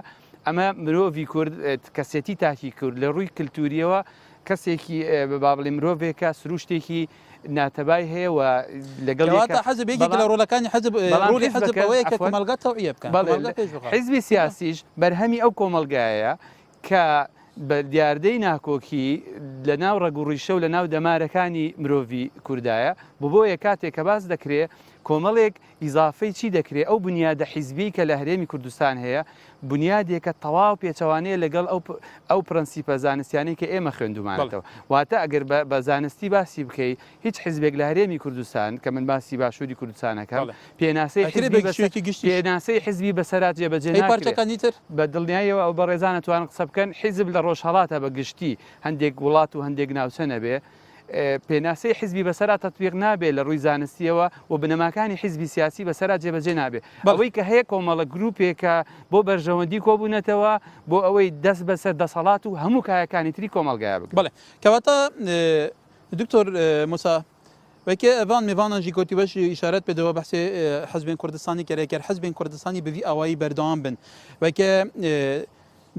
ئەمە مرۆڤی کورد کەسێتی تاکی کورد لە ڕووی کللتوریەوە کەسێکی با بڵێ مرۆڤێکە سروشتێکی ناتەبای هەیە و لەگەڵ حەزبێکی لە ڕۆلەکانی حەزب ڕووی حەزب ئەوەیە کە کۆمەلگا تەوعیە بکەن حیزبی سیاسیش بەرهەمی ئەو کۆمەلگایە کە بە دیاردەی ناکۆکی لە ناو ڕێگوڕیشە و لە ناو دەمارەکانی مرۆڤی کوردایە بۆیە کاتێک کە باس دەکرێت کۆمەڵێک ئیزافەی چی دەکرێت ئەو بنیادە حیزبی کە لە هەرێمی کوردستان هەیە بنیادێکە تەواو پێچەوانەیە لەگەڵ ئەو پرەنسیپە زانستیانەی کە ئێمە خوێندومانێتەوە واتە ئەگەر بە زانستی باسی بکەیت هیچ حیزبێک لە هەرێمی کوردستان کە من باسی باشووری کوردستانەکەم پێناسەی حیزبی بەسەرات جێبەجێ ناکرێت بە دڵنیایەوە ئەو بەڕێزانە توانن قسە بکەن حیزب لە ڕۆژهەڵاتە بە گشتی هەندێک وڵات و هەندێک ناوچە نەبێ پێناسەی حیزبی بەسەرات تەطبیق نابێت لە ڕووی زانستیەوە و بنەماکانی حیزبی سیاسی بەسەرات جێبەجێ نابێت ئەوەی کە هەیە کۆمەڵە گروپێکە بۆ بەرژەوەندی کۆبوونەتەوە بۆ ئەوەی دەست بەسەر دەسەڵات و هەموو کایەکانی تری کۆمەلگایە بکە بڵێ کەواتە دکتۆر موسا وەکێ ئەڤان میڤانەژی گوتی بەش ئیشارەت پێدەوە بەحسێ حەزبێن کوردستانی کەرێکەر حەزبێن کوردستانی بڤی ئاوایی بەردەوام بن وەکێ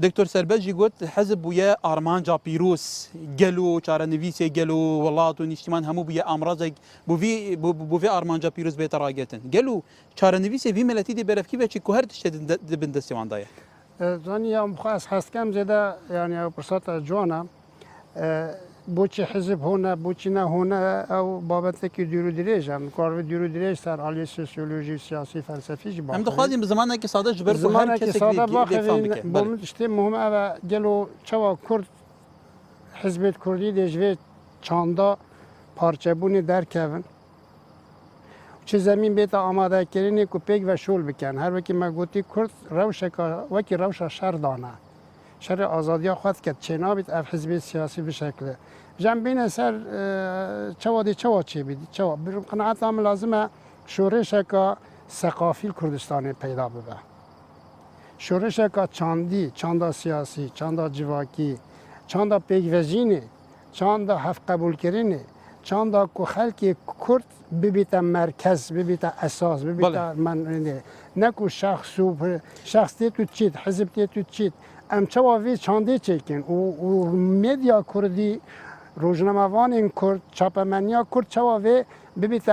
دکتۆر سەربەجی گوت حەزب بووە ئارمانجا پیرۆس گەل و چارەنویسێ گەل و وڵات و نیشتیمان هەموو بووە ئامڕازێک بووێ ئارمانجا پیرۆس بێتە ڕاگەتن گەل و چارەنویسێ وی مەلەتی دێ بەرەفکی بەچی کو هەر تشتێ دەبن دەستێواندایە زانی مخواست هەستکەم زێدە یعنی ئەو پرسەتە جوانە بۆچی حزب هۆنە بۆچی نەهۆنە ئەو بابەتێکی دوور و درێژە کارێ دوور و درێژ سەر عالی سۆسیۆلۆژی سیاسی فەلسەفیش بە ئەم دەخوازیم بە زمانێکی سادەش بەر زمانێکی سادە باخەوین بۆ من شتێ مهم ئەوە گەل و چاوە کورد حزبێت کوردی دەژوێت چاندا پارچەبوونی دەرکەون چه زمین بێتە ئامادەکردنی و پێک بە شۆل بکەن هەر وەکی مەگوتی کورد ڕەوشێکە وەکی ڕەوشە شەردانە شر آزادیا خواهد کرد چه نابید اف حزب سیاسی به شکل جنبین سر چوا چی بیدی چوا برون قناعت هم لازمه شورش که ثقافی کردستان پیدا ببه شورش که چاندا سیاسی چاندا جواکی چاندا پیگوزینی چاندا هف قبول کردنی چاندا که خلقی کرد ببیت مرکز ببیت اساس ببیت من نکو شخص تو چید حزب تو چید ام چاوی چانده چکن و مدیا کردی روزنامه‌وان کرد چاپمنیا کرد چاوی ببیت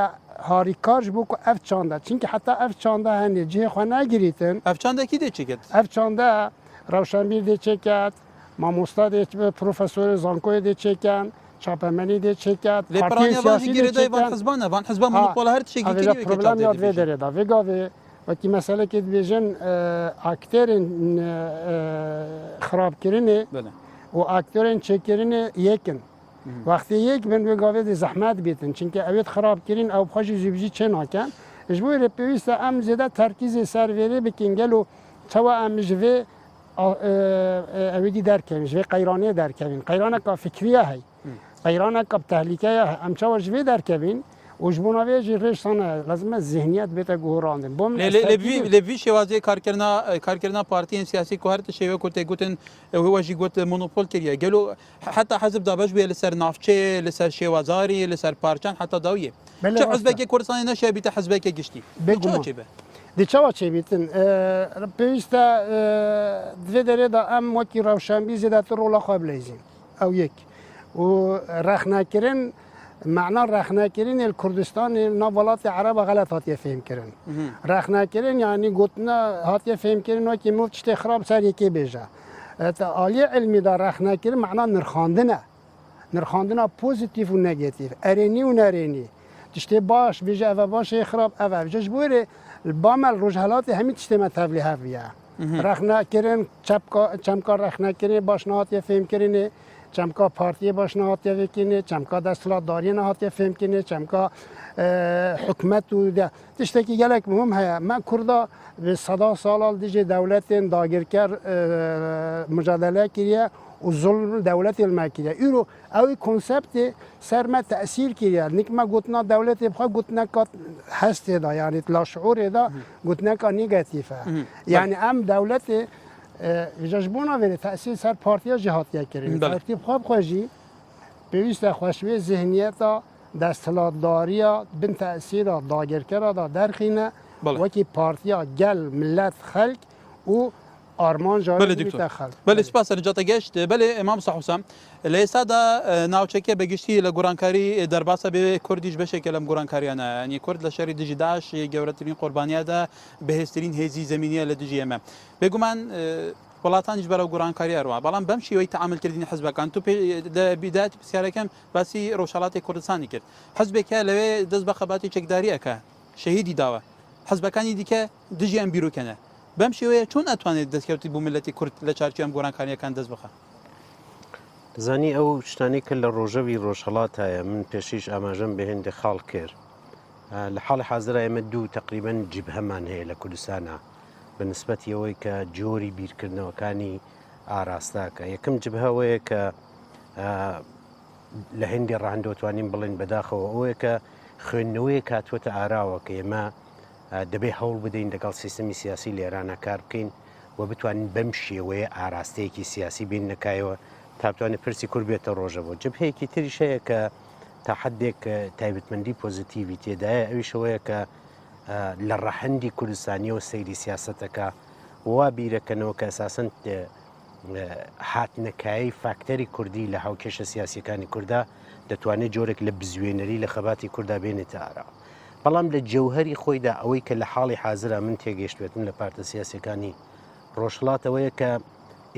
هاریکارج بو که اف چانده چون که حتی اف چانده هنی جه خو نگیریتن اف چانده کی ده چیکت اف چانده روشنبیر دی چه کرد مامۆستا دی پروفسور زانکۆی دی چه کردن چاپەمەنی دی چه کرد لێ پرانیاوانژی گیرێدای وان حزبانە وان حزبان مۆنۆپۆڵە هەر تشێکی ئەوێ کردی پرۆبلەمیات وێ دەرێدا vê gavê wekî meselekê dibêjin aktêrên xirabkirinê û aktörên çêkirinê yekin wextê yek bin wê gavê dê zehmet bêtin çinke ew xirabkirin ew xwe jî zî bijî çê nakin ji bo wê pêwîst e em zêde terkîzê ser vêrê bikin gelo çawa em ji vê ew dî derkevin ji vê qeyraniyê derkevin qeyraneka fikriye hey qeyraneka tehlîkeya hey em çawa ji vê derkevin û ji bo navê jî rêj sane lazim e zihniyet bête guhorandin bo min لێ vî şêwazê karkirina partiyên siyasî ku her şêwe ku tê gotin we jî got monopol kiriye gelo heta hezib da beş bûye li ser navçeyê li ser şêwazarî li ser parçan heta dawiyê çi hizbekê Kurdistanê neşe bîte hizbekê giştî çêbe Di çawa çêbîtin pêwîst e divê derê da em wekî rewşenbî zêdetir rola xwe bilêzin ew yek û rexnekirin معنا رخناکرین کردستان nav welatê Ereba xelet hatiye fêmkirin. Rexnakirin yanî gotina hatiye fêmkirin wekî mûv tiştê xirab ser yekê bêje. Aliyê ilmî da rexnakirin macna nirxandin e. Nirxandina pozîtîv û negatif. Erênî û nerênî. Tiştê baş bêje ev başê xirab ev ji bo wê bamel rojhelatê hemî tiştê me tevlî heviye. Rexnakirin çemka rexnakirin başna hatiye fêmkirinê çemka partiyê başna hatiye vekirînê, çemka desthilatdariyê hatiye fêmkirinê, çemka hikûmet û de tiştekî gelek muhim heye. Me Kurda bi seda salan dijî dewletên dagirker mücadele kiriye û zulm dewletê li me kiriye. Îro ew konseptê ser me te'sîr kiriye. Nik me gotina dewletê bixwe gotineka hestê da yanî laşûrê da gotineka negatif e. Yani em dewletê ji bo navê te'sîr ser partiya jî hatiye kirin. Partî xwe jî pêwîst e xweşivê zihniyeta desthilatdariya bin te'sîra dagirkera da derxîne wekî partiya gel millet xelk û armanca bîte xelk. Belê spas ricata geşt belê Emam Sahûsam li êsta da navçeke begiştî li gurankarî derbasa bê Kurdî ji beşeke lem gurankariyan e yanî Kurd li şerî dijî Daeş gewretirîn qurbaniya de bihêztirîn hêzî zemîniye li dijî me. Bêguman وڵاتان ji ber gurankarî wa belam bem şîweyî teamilkirdînê hizbekan tu bîdayetî pirsyarekem basî Rojhilatê Kurdistanê kir. Hizbeke lewê dest bi xebatê çekdariyeke şehîdî dawe. Hizbekanî dîke dijî em bîrokene. Bem şêweyê çûn etwanê destkeftî bû milletê Kurd li çarçî em gurankarîyekan dest bixe. زانی ئەو شتانی کە لە ڕۆژەوی ڕۆژهەڵات هەیە من پێشیش ئاماژەم بە هێندە خاڵ کرد لە حاڵی حازرە ئێمە دوو تقریبەن جیبهەمان هەیە لە کوردستانە بە نسبەتی ئەوەی کە جۆری بیرکردنەوەکانی ئاراستاکە یەکەم جبهەوەیە کە لە هێندی ڕاهەندۆتوانین بڵێن بەداخەوە ئەوەیە کە خوێندنەوەی کاتوەتە ئاراوە کە ئێمە دەبێ هەوڵ بدەین لەگەڵ سیستەمی سیاسی لێرانە کار بکەین و بتوانین بەم شێوەیە ئاراستەیەکی سیاسی بین نەکایەوە تا بتوانێت پرسی کورد بێتە ڕۆژەوە جبهەیەکی تریش هەیە کە تا حدێک تایبەتمەندی پۆزیتیڤی تێدایە ئەویشەوەیە کە لە ڕەحەندی کوردستانیەوە سەیری سیاسەتەکە وا بیرەکەنەوە کە ئەساسەن هاتنەکایی فاکتەری کوردی لە هاوکێشە سیاسیەکانی کووردا دەتوانێت جۆرێک لە بزوێنەری لە خەباتی کووردا بێنێتە ئارا بەڵام لە جەوهەری خۆیدا ئەوەی کە لە حاڵی حازرە من تێگەیشتوێتم لە پارتە سیاسیەکانی ڕۆژهەڵاتەوەیە کە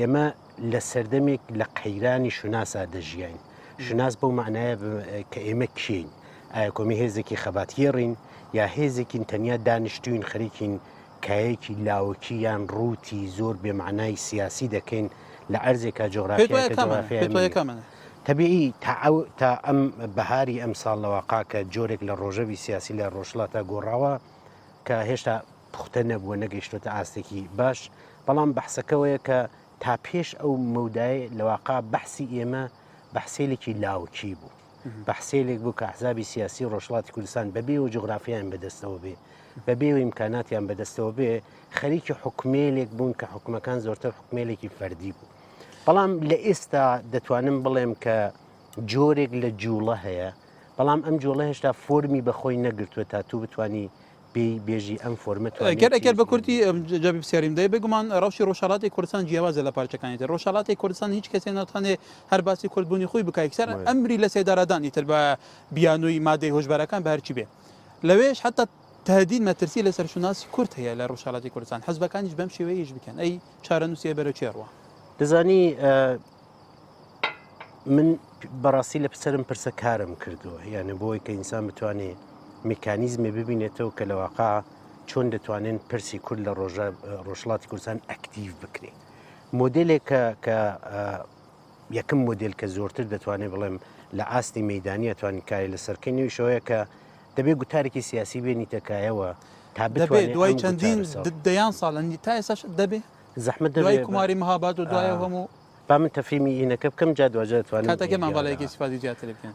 ئێمە لە سەردەمێک لە قەیرانی شوناسا دەژیین شوناس بەو معنایە کە ئێمە کێین ئایا کۆمی هێزێکی خەباتیێڕین یا هێزێکین تەنیا دانیشتوین خەریکین کایەکی لاوەکی یان ڕووتی زۆر بێمعنای سیاسی دەکەین لە ئەرزێکا جۆغرافیەکە تەبیعی تا ئەم بەهاری ئەم ساڵ لەواقع کە جۆرێک لە ڕۆژەوی سیاسی لە ڕۆژهەڵاتە گۆڕاوە کە هێشتا پوختە نەبووە نەگەیشتوتە ئاستێکی باش بەڵام بەحسەکەوەیە کە تا پێش ئەو مەودای لەواقع بەحسی ئێمە بەحسێلێکی لاوکی بوو بەحسێلێک بوو کە ئەحزابی سیاسی ڕۆژهەڵاتی کوردستان بەبێ و جغرافیان بەدەستەوە بێ بەبێ و ئیمکاناتیان بەدەستەوە بێ خەریکی حکومێلێک بوون کە حکومەکان زۆرتر حکومێلێکی فەردی بوو بەڵام لە ئێستا دەتوانم بڵێم کە جۆرێک لە جوڵە هەیە بەڵام ئەم جوڵە هێشتا فۆرمی بەخۆی نەگرتووە تا تو بتوانی بێژی ئەم فۆرمەت ئەگەر بە کورتی جابی پرسیاریم دەی بگومان ڕەوشی ڕۆژهەڵاتی کوردستان جیاوازە لە پارچەکانیتر ڕۆژهەڵاتی کوردستان هیچ کەسێ ناتوانێت هەر باسی کورتبوونی خۆی بکای سەر ئەمری لە سێدارەدانی تر بە بیانووی مادەی هۆشبەرەکان بە هەرچی بێ لەوێش حتا تهدید مەترسی لەسەر شوناسی کورد هەیە لە ڕۆژهەڵاتی کوردستان حەزبەکانیش بەم شێوەیەش بکەن ئەی چارەنووسیە بەرە چێڕوە دەزانی من بەڕاستی لە پسرم پرسە کارم کردووە یعنی بۆی کە ئینسان بتوانێت میکانیزمی ببینێتەوە کە لەواقع چۆن دەتوانێن پرسی کورد لە ڕۆژهەڵاتی کوردستان ئەکتیڤ بکرێ مۆدلێک کە یەکەم مۆدل کە زۆرتر دەتوانێت بڵێم لە ئاستی مەیدانی ئەتوانین کاری لەسەرکردنی شەوەیە کە دەبێت گوتارێکی سیاسی بێنی تەکایەوە تا دەبێت دوای چەندین دەیان ساڵەنی تا ئێساش دەبێت زەحمەت دوای دەبێت کوماری مەهاباد و دوای هەموو با من تەفیمی ئینەکە بکەم جا دوجار دەتوانین کاتەکەمان باڵەیەکی سپاسی زیاتر بکەن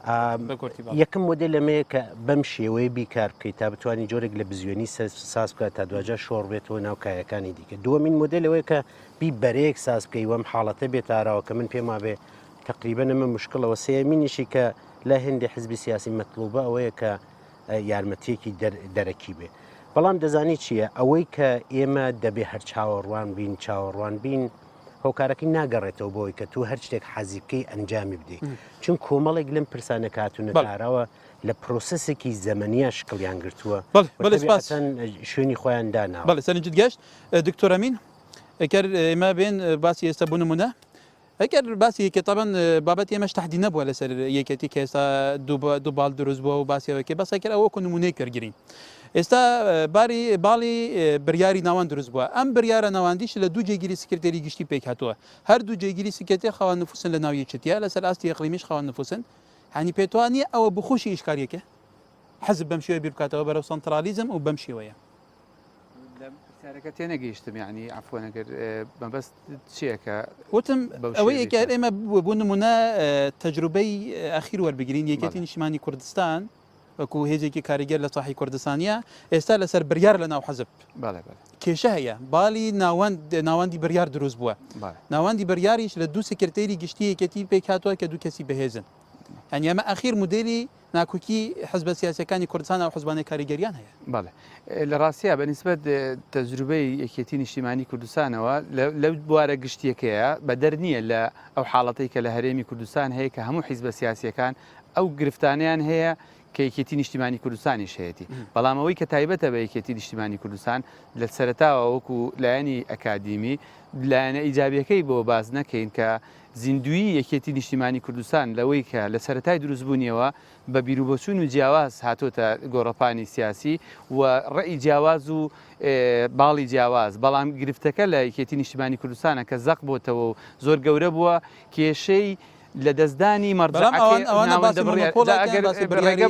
بە کورتی باڵ یەکەم مۆدل لەمەیە کە بەم شێوەیە بیکار بکەیت تا بتوانانی جۆرێک لە بزیێنی ساز بکات تا دوجار شۆڕ بێتەوە ناو کایەکانی دیکە دووەمین مۆدلەوەی کە بی بەرەیەک ساز بکەی وەم حاڵەتە بێت ئاراوە کە من پێم وابێ تقریبا ئەمە مشکلەوە سێمینیشی کە لە هێندی حزبی سیاسی مەطلوبە ئەوەیە کە یارمەتیەکی دەرەکی بێ بەڵام دەزانی چییە ئەوەی کە ئێمە دەبێ هەر چاوەڕوان بین هۆکارەکەی ناگەڕێتەوە بۆی کە تو هەر شتێک حەزیبکەی ئەنجامی بدەیت چون کۆمەڵێک لەم پرسانە کاتونە کارەوە لە پرۆسسێکی زەمەنیە شکڵیان گرتووە شوێنی خۆیان دانا بەڵێ سەرنجت گەشت دکتۆر ئەمین ئەگەر ئێمە بێن باسی ئێستا بوو نمونە ئەگەر باسی کتابان بابەت ئێمەش تەحدی نەبووە لەسەر یەکێتی کە ئێستا دوو باڵ دروست بووە و باسیەوەکە بەسەکرد ئەوەکو نمونەی کەرگرین ئێستا باڵی بریاری ناوان دروست بووە ئەم بریارە ناوەندیش لە دوو جێگیری سکرتێری گشتی پێک هاتووە هەر دوو جێگیری سکرتێر خاوەن نفوسن لە ناو یەکێتیە لەسەر ئاستی ئەقلیمیش خاوەن نفوسن هەنی پێتوانیە ئەوە بخۆشی ئیشکاریەکە حەزب بەم شێوە بیر بکاتەوە بەرەو سەنترالیزم و بەم شێوەیە پرسیارەکە تێنەگەیشتم یعنی عفوان ئەگەر مەبەست چییەکە وتم ئەوەی ئەگەر ئێمە بوو نمونە تەجروبەی ئەخیر وەربگرین یەکێتی نیشتیمانی کوردستان وەکو هێزێکی کاریگەر لە ساحی کوردستانیە ئێستا لەسەر بریار لە ناو حەزب کێشە هەیە باڵی ناوەندی بریار دروست بووە ناوەندی بریاریش لە دوو سکرتێری گشتی یەکێتی پێک هاتووە کە دوو کەسی بەهێزن ئەنی ئەمە ئەخیر مودێلی ناکۆکی حزبە سیاسەکانی کوردستان و حزبانەی کاریگەریان هەیە بەڵێ لە ڕاستیە بەنسبەت تەجروبەی یەکێتی نیشتیمانی کوردستانەوە لەو بوارە گشتیەکەیە بە دەرنیە لە ئەو حاڵەتەی کە لە هەرێمی کوردستان هەیە کە هەموو حیزبە سیاسیەکان ئەو گرفتانیان هەیە کە یەکێتی نیشتیمانی کوردستانی شەیەتی بەڵام ئەوەی کە تایبەتە بە یەکێتی نیشتیمانی کوردستان لە سەرەتاوە وەکو لایەنی ئەکادیمی لایەنە ئیجابیەکەی بۆ باز نەکەین کە زیندوی یەکێتی نیشتیمانی کوردستان لەوەی کە لە سەرەتای دروستبوونیەوە بە بیرروبەچوون و جیاواز هاتۆتە گۆڕەپانی سیاسی و ڕێی جیاواز و باڵی جیاواز بەڵام گرفتەکە لە یەکێتی نیشتیمانی کوردستانە کە زەق بۆتەوە و زۆر گەورە بووە کێشەی لە دەستدانی مەرجەکە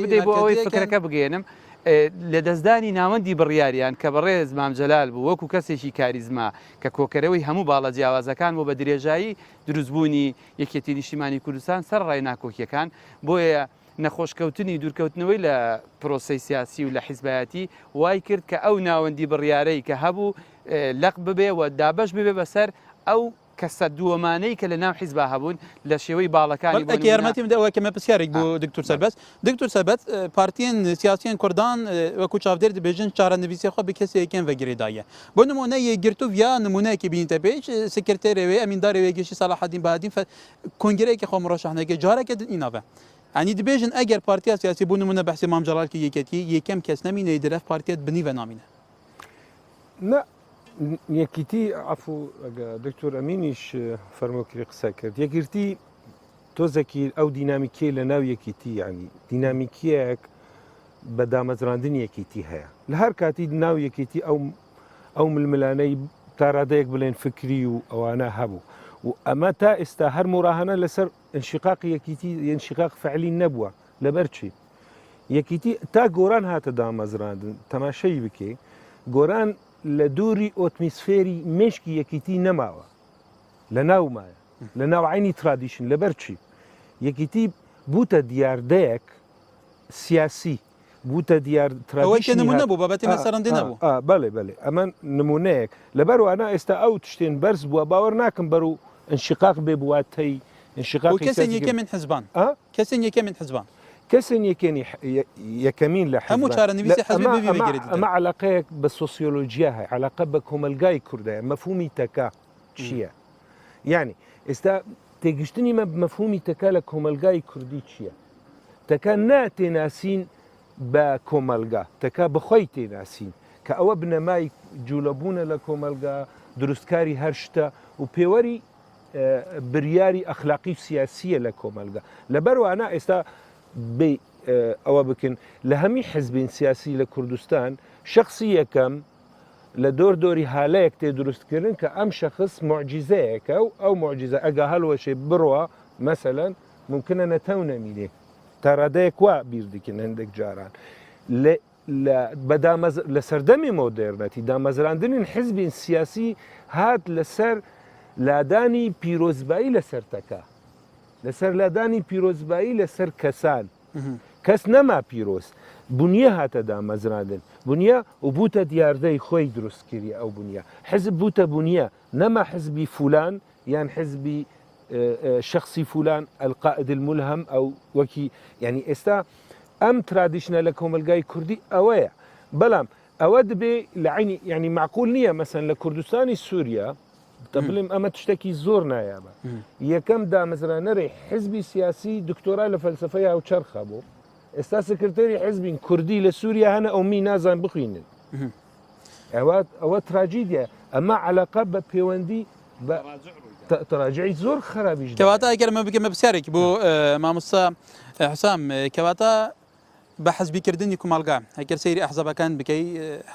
بدەی بۆ ئەوەی فکرەکە بگەێنم لە دەستدانی ناوەندی بڕیاریان کە بەڕێز مامجەلال بوو وەکو کەسێکی کاریزما کە کۆکەرەوەی هەموو باڵە جیاوازەکان بۆ بە درێژایی دروستبوونی یەکێتی نیشتیمانی کوردستان سەر ڕای ناکۆکیەکان بۆیە نەخۆشکەوتنی دوورکەوتنەوەی لە پرۆسی سیاسی و لە حیزبایەتی وای کرد کە ئەو ناوەندی بڕیارەی کە هەبوو لەق ببێ و دابش ببێ بەسەر ئەو کەسە دووەمانەی کە لە ناو حیزبا هەبوون لە شێوەی باڵەکانی یارمەتی بدەوە کەمە پرسیارێک بۆ دکتۆر سەربەست دکتۆر سەربەست پارتیên سیاسیên Kurdan وەکو çavdêr dibêjin çarenivîsê xwe bi kesê yekên vegirê daye bo nimune yê girtuviya nimuneyekê bînte pêş sekreterê wê emîndarê wê gişî Salahdîn Bahadîn kongreyekê xwe muraşehneke careke din înave Enî dibêjin eger partiya siyasî bû nimune behsê Mam Celalkî yeketî yêkem kes nemîne diref partiye binîve namîne یەکیتی عفو دکتۆر ئەمینیش فەرمۆکری قسە کرد یەکگرتی تۆزێکی ئەو دینامیکیە لە ناو یەکیتی ینی دینامیکیەک بە دامەزراندنی یەکیتی هەیە لە هەر کاتی ناو یەکیتی ئەو ململانەی تاڕادەیەک بڵێن فکری و ئەوانە هەبوو و ئەمە تا ئێستا هەر مڕاهەنە لەسەر ئەنشقاق یەکیتی ئەنشقاق فعلی نەبووە لەبەر چی یەکیتی تا گۆران هاتە دامەزراندن تەماشەی بکەی گۆران لە دووری ئۆتمیسفێری مشکی یەکیتی نەماوە لە ناومایە لە ناوعینی ترادیشن لەبەر چی یەکیتی بووتە دیاردەیەک سیاسی بووتە دیار نمونە بوو بابەتی مەسەرەندی نەبوو بەڵێ ئەمە نمونەیەک لەبەر وانە ئێستا ئەو تشتێن بەرز بووە باوەڕ ناکەم بەرەو ئەنشقاق بێ بواتەی انشقاق کەسێن یەکێ من حزبان کەسێن یەکێ من حزبان کەسێن یەکەمین لە هەموو چارەنویسی حزبی بگرێت ئەمە علاقەیەک بە سۆسیۆلۆژیا هەیە علاقە بە کۆمەلگای کوردایە مەفهومی تەکا چییە یعنی ئێستا تێگەشتنی مەفهومی تەکا لە کۆمەلگای کوردی چییە تەکا ناتێناسین بە کۆمەلگا تەکا بەخۆی تێناسین کە ئەوە بنەمای جوولەبوونە لە کۆمەلگا دروستکاری هەر شتە و پێوەری بریاری ئەخلاقی و سیاسیە لە کۆمەلگا لەبەروانە ئێستا ئەوە بکن لە هەمی حزبین سیاسی لە کوردستان شخصی یەکەم لە دۆری هالەیەک تێ دروستکردن کە ئەم شخص معجزەیەکە و ئەو معجزە ئەگە هەڵوەشێ بڕوە مەسەلەن ممکنە نەتەو نەمینێ تا ڕادەیەک وا بیر دیکن هەندێک جاران لە سەردەمی مۆدێرنەتی دامەزراندنین حزبین سیاسی هات لەسەر لادانی پیرۆزبایی لەسەر تەکا لەسەر لادانی پیرۆزبایی لەسەر کەسان کەس نەما پیرۆز بنیە هاتە دامەزراندن بنیە و بوتە دیاردەی خۆی دروستکردی ئەو بنیە حزب بوتە بنیە نەما حزبی فولان یان حزبی شخصی فولان القائد الملهم ئەو وەکی ینی ئێستا ئەم ترادیشنە لە کۆمەلگای کوردی ئەوەیە بەڵام ئەوە دەبێ لە عینی ینی معقول نییە مەسەن لە کوردستانی سووریا دەبڵێم ئەمە تشتێکی زۆر نایابە یەکەم دامەزرانەری حزبی سیاسی دکتۆرا لە فەلسفەی هاوچەرخە بوو ئێستا سکرتێری حزبین کوردی لە سووریا هەنە ئەومی نازان بخوێنن ئەوە تراجیدیە ئەمە عەلاقە بە پەیوەندی بە تراجعی زۆر خراپیش کەواتە ئەگەرمە بگەمە پرسیارێکی بۆ مامۆستا حسام کەواتە بە حەزبیکردنی کومەلگا ئەگەر سەیری ئەحزابەکان بکەی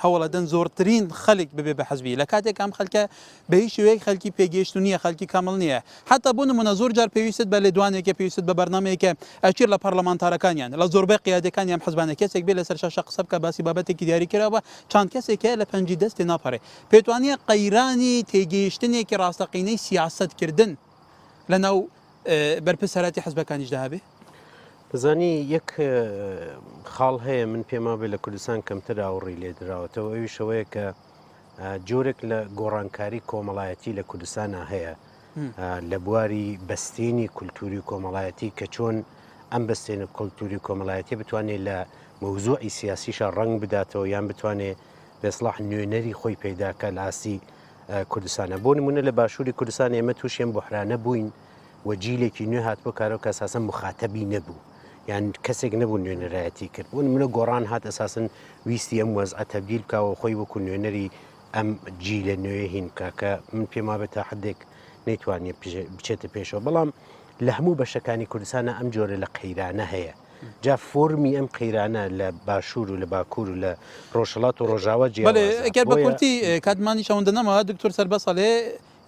هەوڵەدەن زۆرترین خەڵک ببێ بە حەزبی لە کاتێک ئەم خەڵکە بە هیچ شێوەیەک خەڵکی پێگەیشت نییە خەڵکی کامل نییە حتا بۆ نمونە زۆر جار پێویست بە لێدوانێکە پێویست بە بەرنامەیەکە ئەچیر لە پەرلەمانتارەکانیان لە زۆربەی قیادەکانی ئەم حەزبانە کەسێک بێ لەسەر شاشە قسە بکە باسی بابەتێکی دیاری کراوە چەند کەسێکە لە پەنجی دەستی ناپەڕێ پێتوانیە قەیرانی تێگەیشتنێکی ڕاستەقینەی سیاسەتکردن لەناو بەرپرس سەرەتی حەزبەکانیشدا هەبێ بزانی یەک خاڵ هەیە من پێما بێ لە کوردستان کەمتر ئاوڕی لێ دراوەتەوە ئەوی شەوەیە کە جۆرێک لە گۆڕانکاری کۆمەڵایەتی لە کوردستانە هەیە لە بواری بەستێنی کولتوری کۆمەڵایەتی کە چۆن ئەم بەستێنە کولتوری کۆمەڵایەتی بتوانێت لە مەوزوعی سیاسیشە ڕنگ بداتەوە یان بتوانێت بێسڵاح نوێنەری خۆی پەیداکە لە ئاسی کوردستانە بۆ نمونە لە باشووری کوردستان ئێمە تووشێن بحرانە بووین و جیلێکی نوێ هات بۆ کارەوە کە ئەساسەن مخاتەبی نەبوو یان کەسێک نەبوو نوێنەرایەتی کرد بۆ نمونە گۆڕان هات ئەساسن ویستی ئەم وەزعە تەبدیل بکەوە خۆی وەکو نوێنەری ئەم جیلە نوێ هین کاکە من پێما بێت تا حدێک نەیتوانێت بچێتە پێشەوە بەڵام لە هەموو بەشەکانی کوردستانە ئەم جۆرە لە قەیرانە هەیە جا فۆرمی ئەم قەیرانە لە باشوور و لە باکوور و لە ڕۆژهەڵات و ڕۆژاوە ئەگەر بە کورتی کاتمانی شەوەندە نەماوە دکتۆر سەربەسەڵێ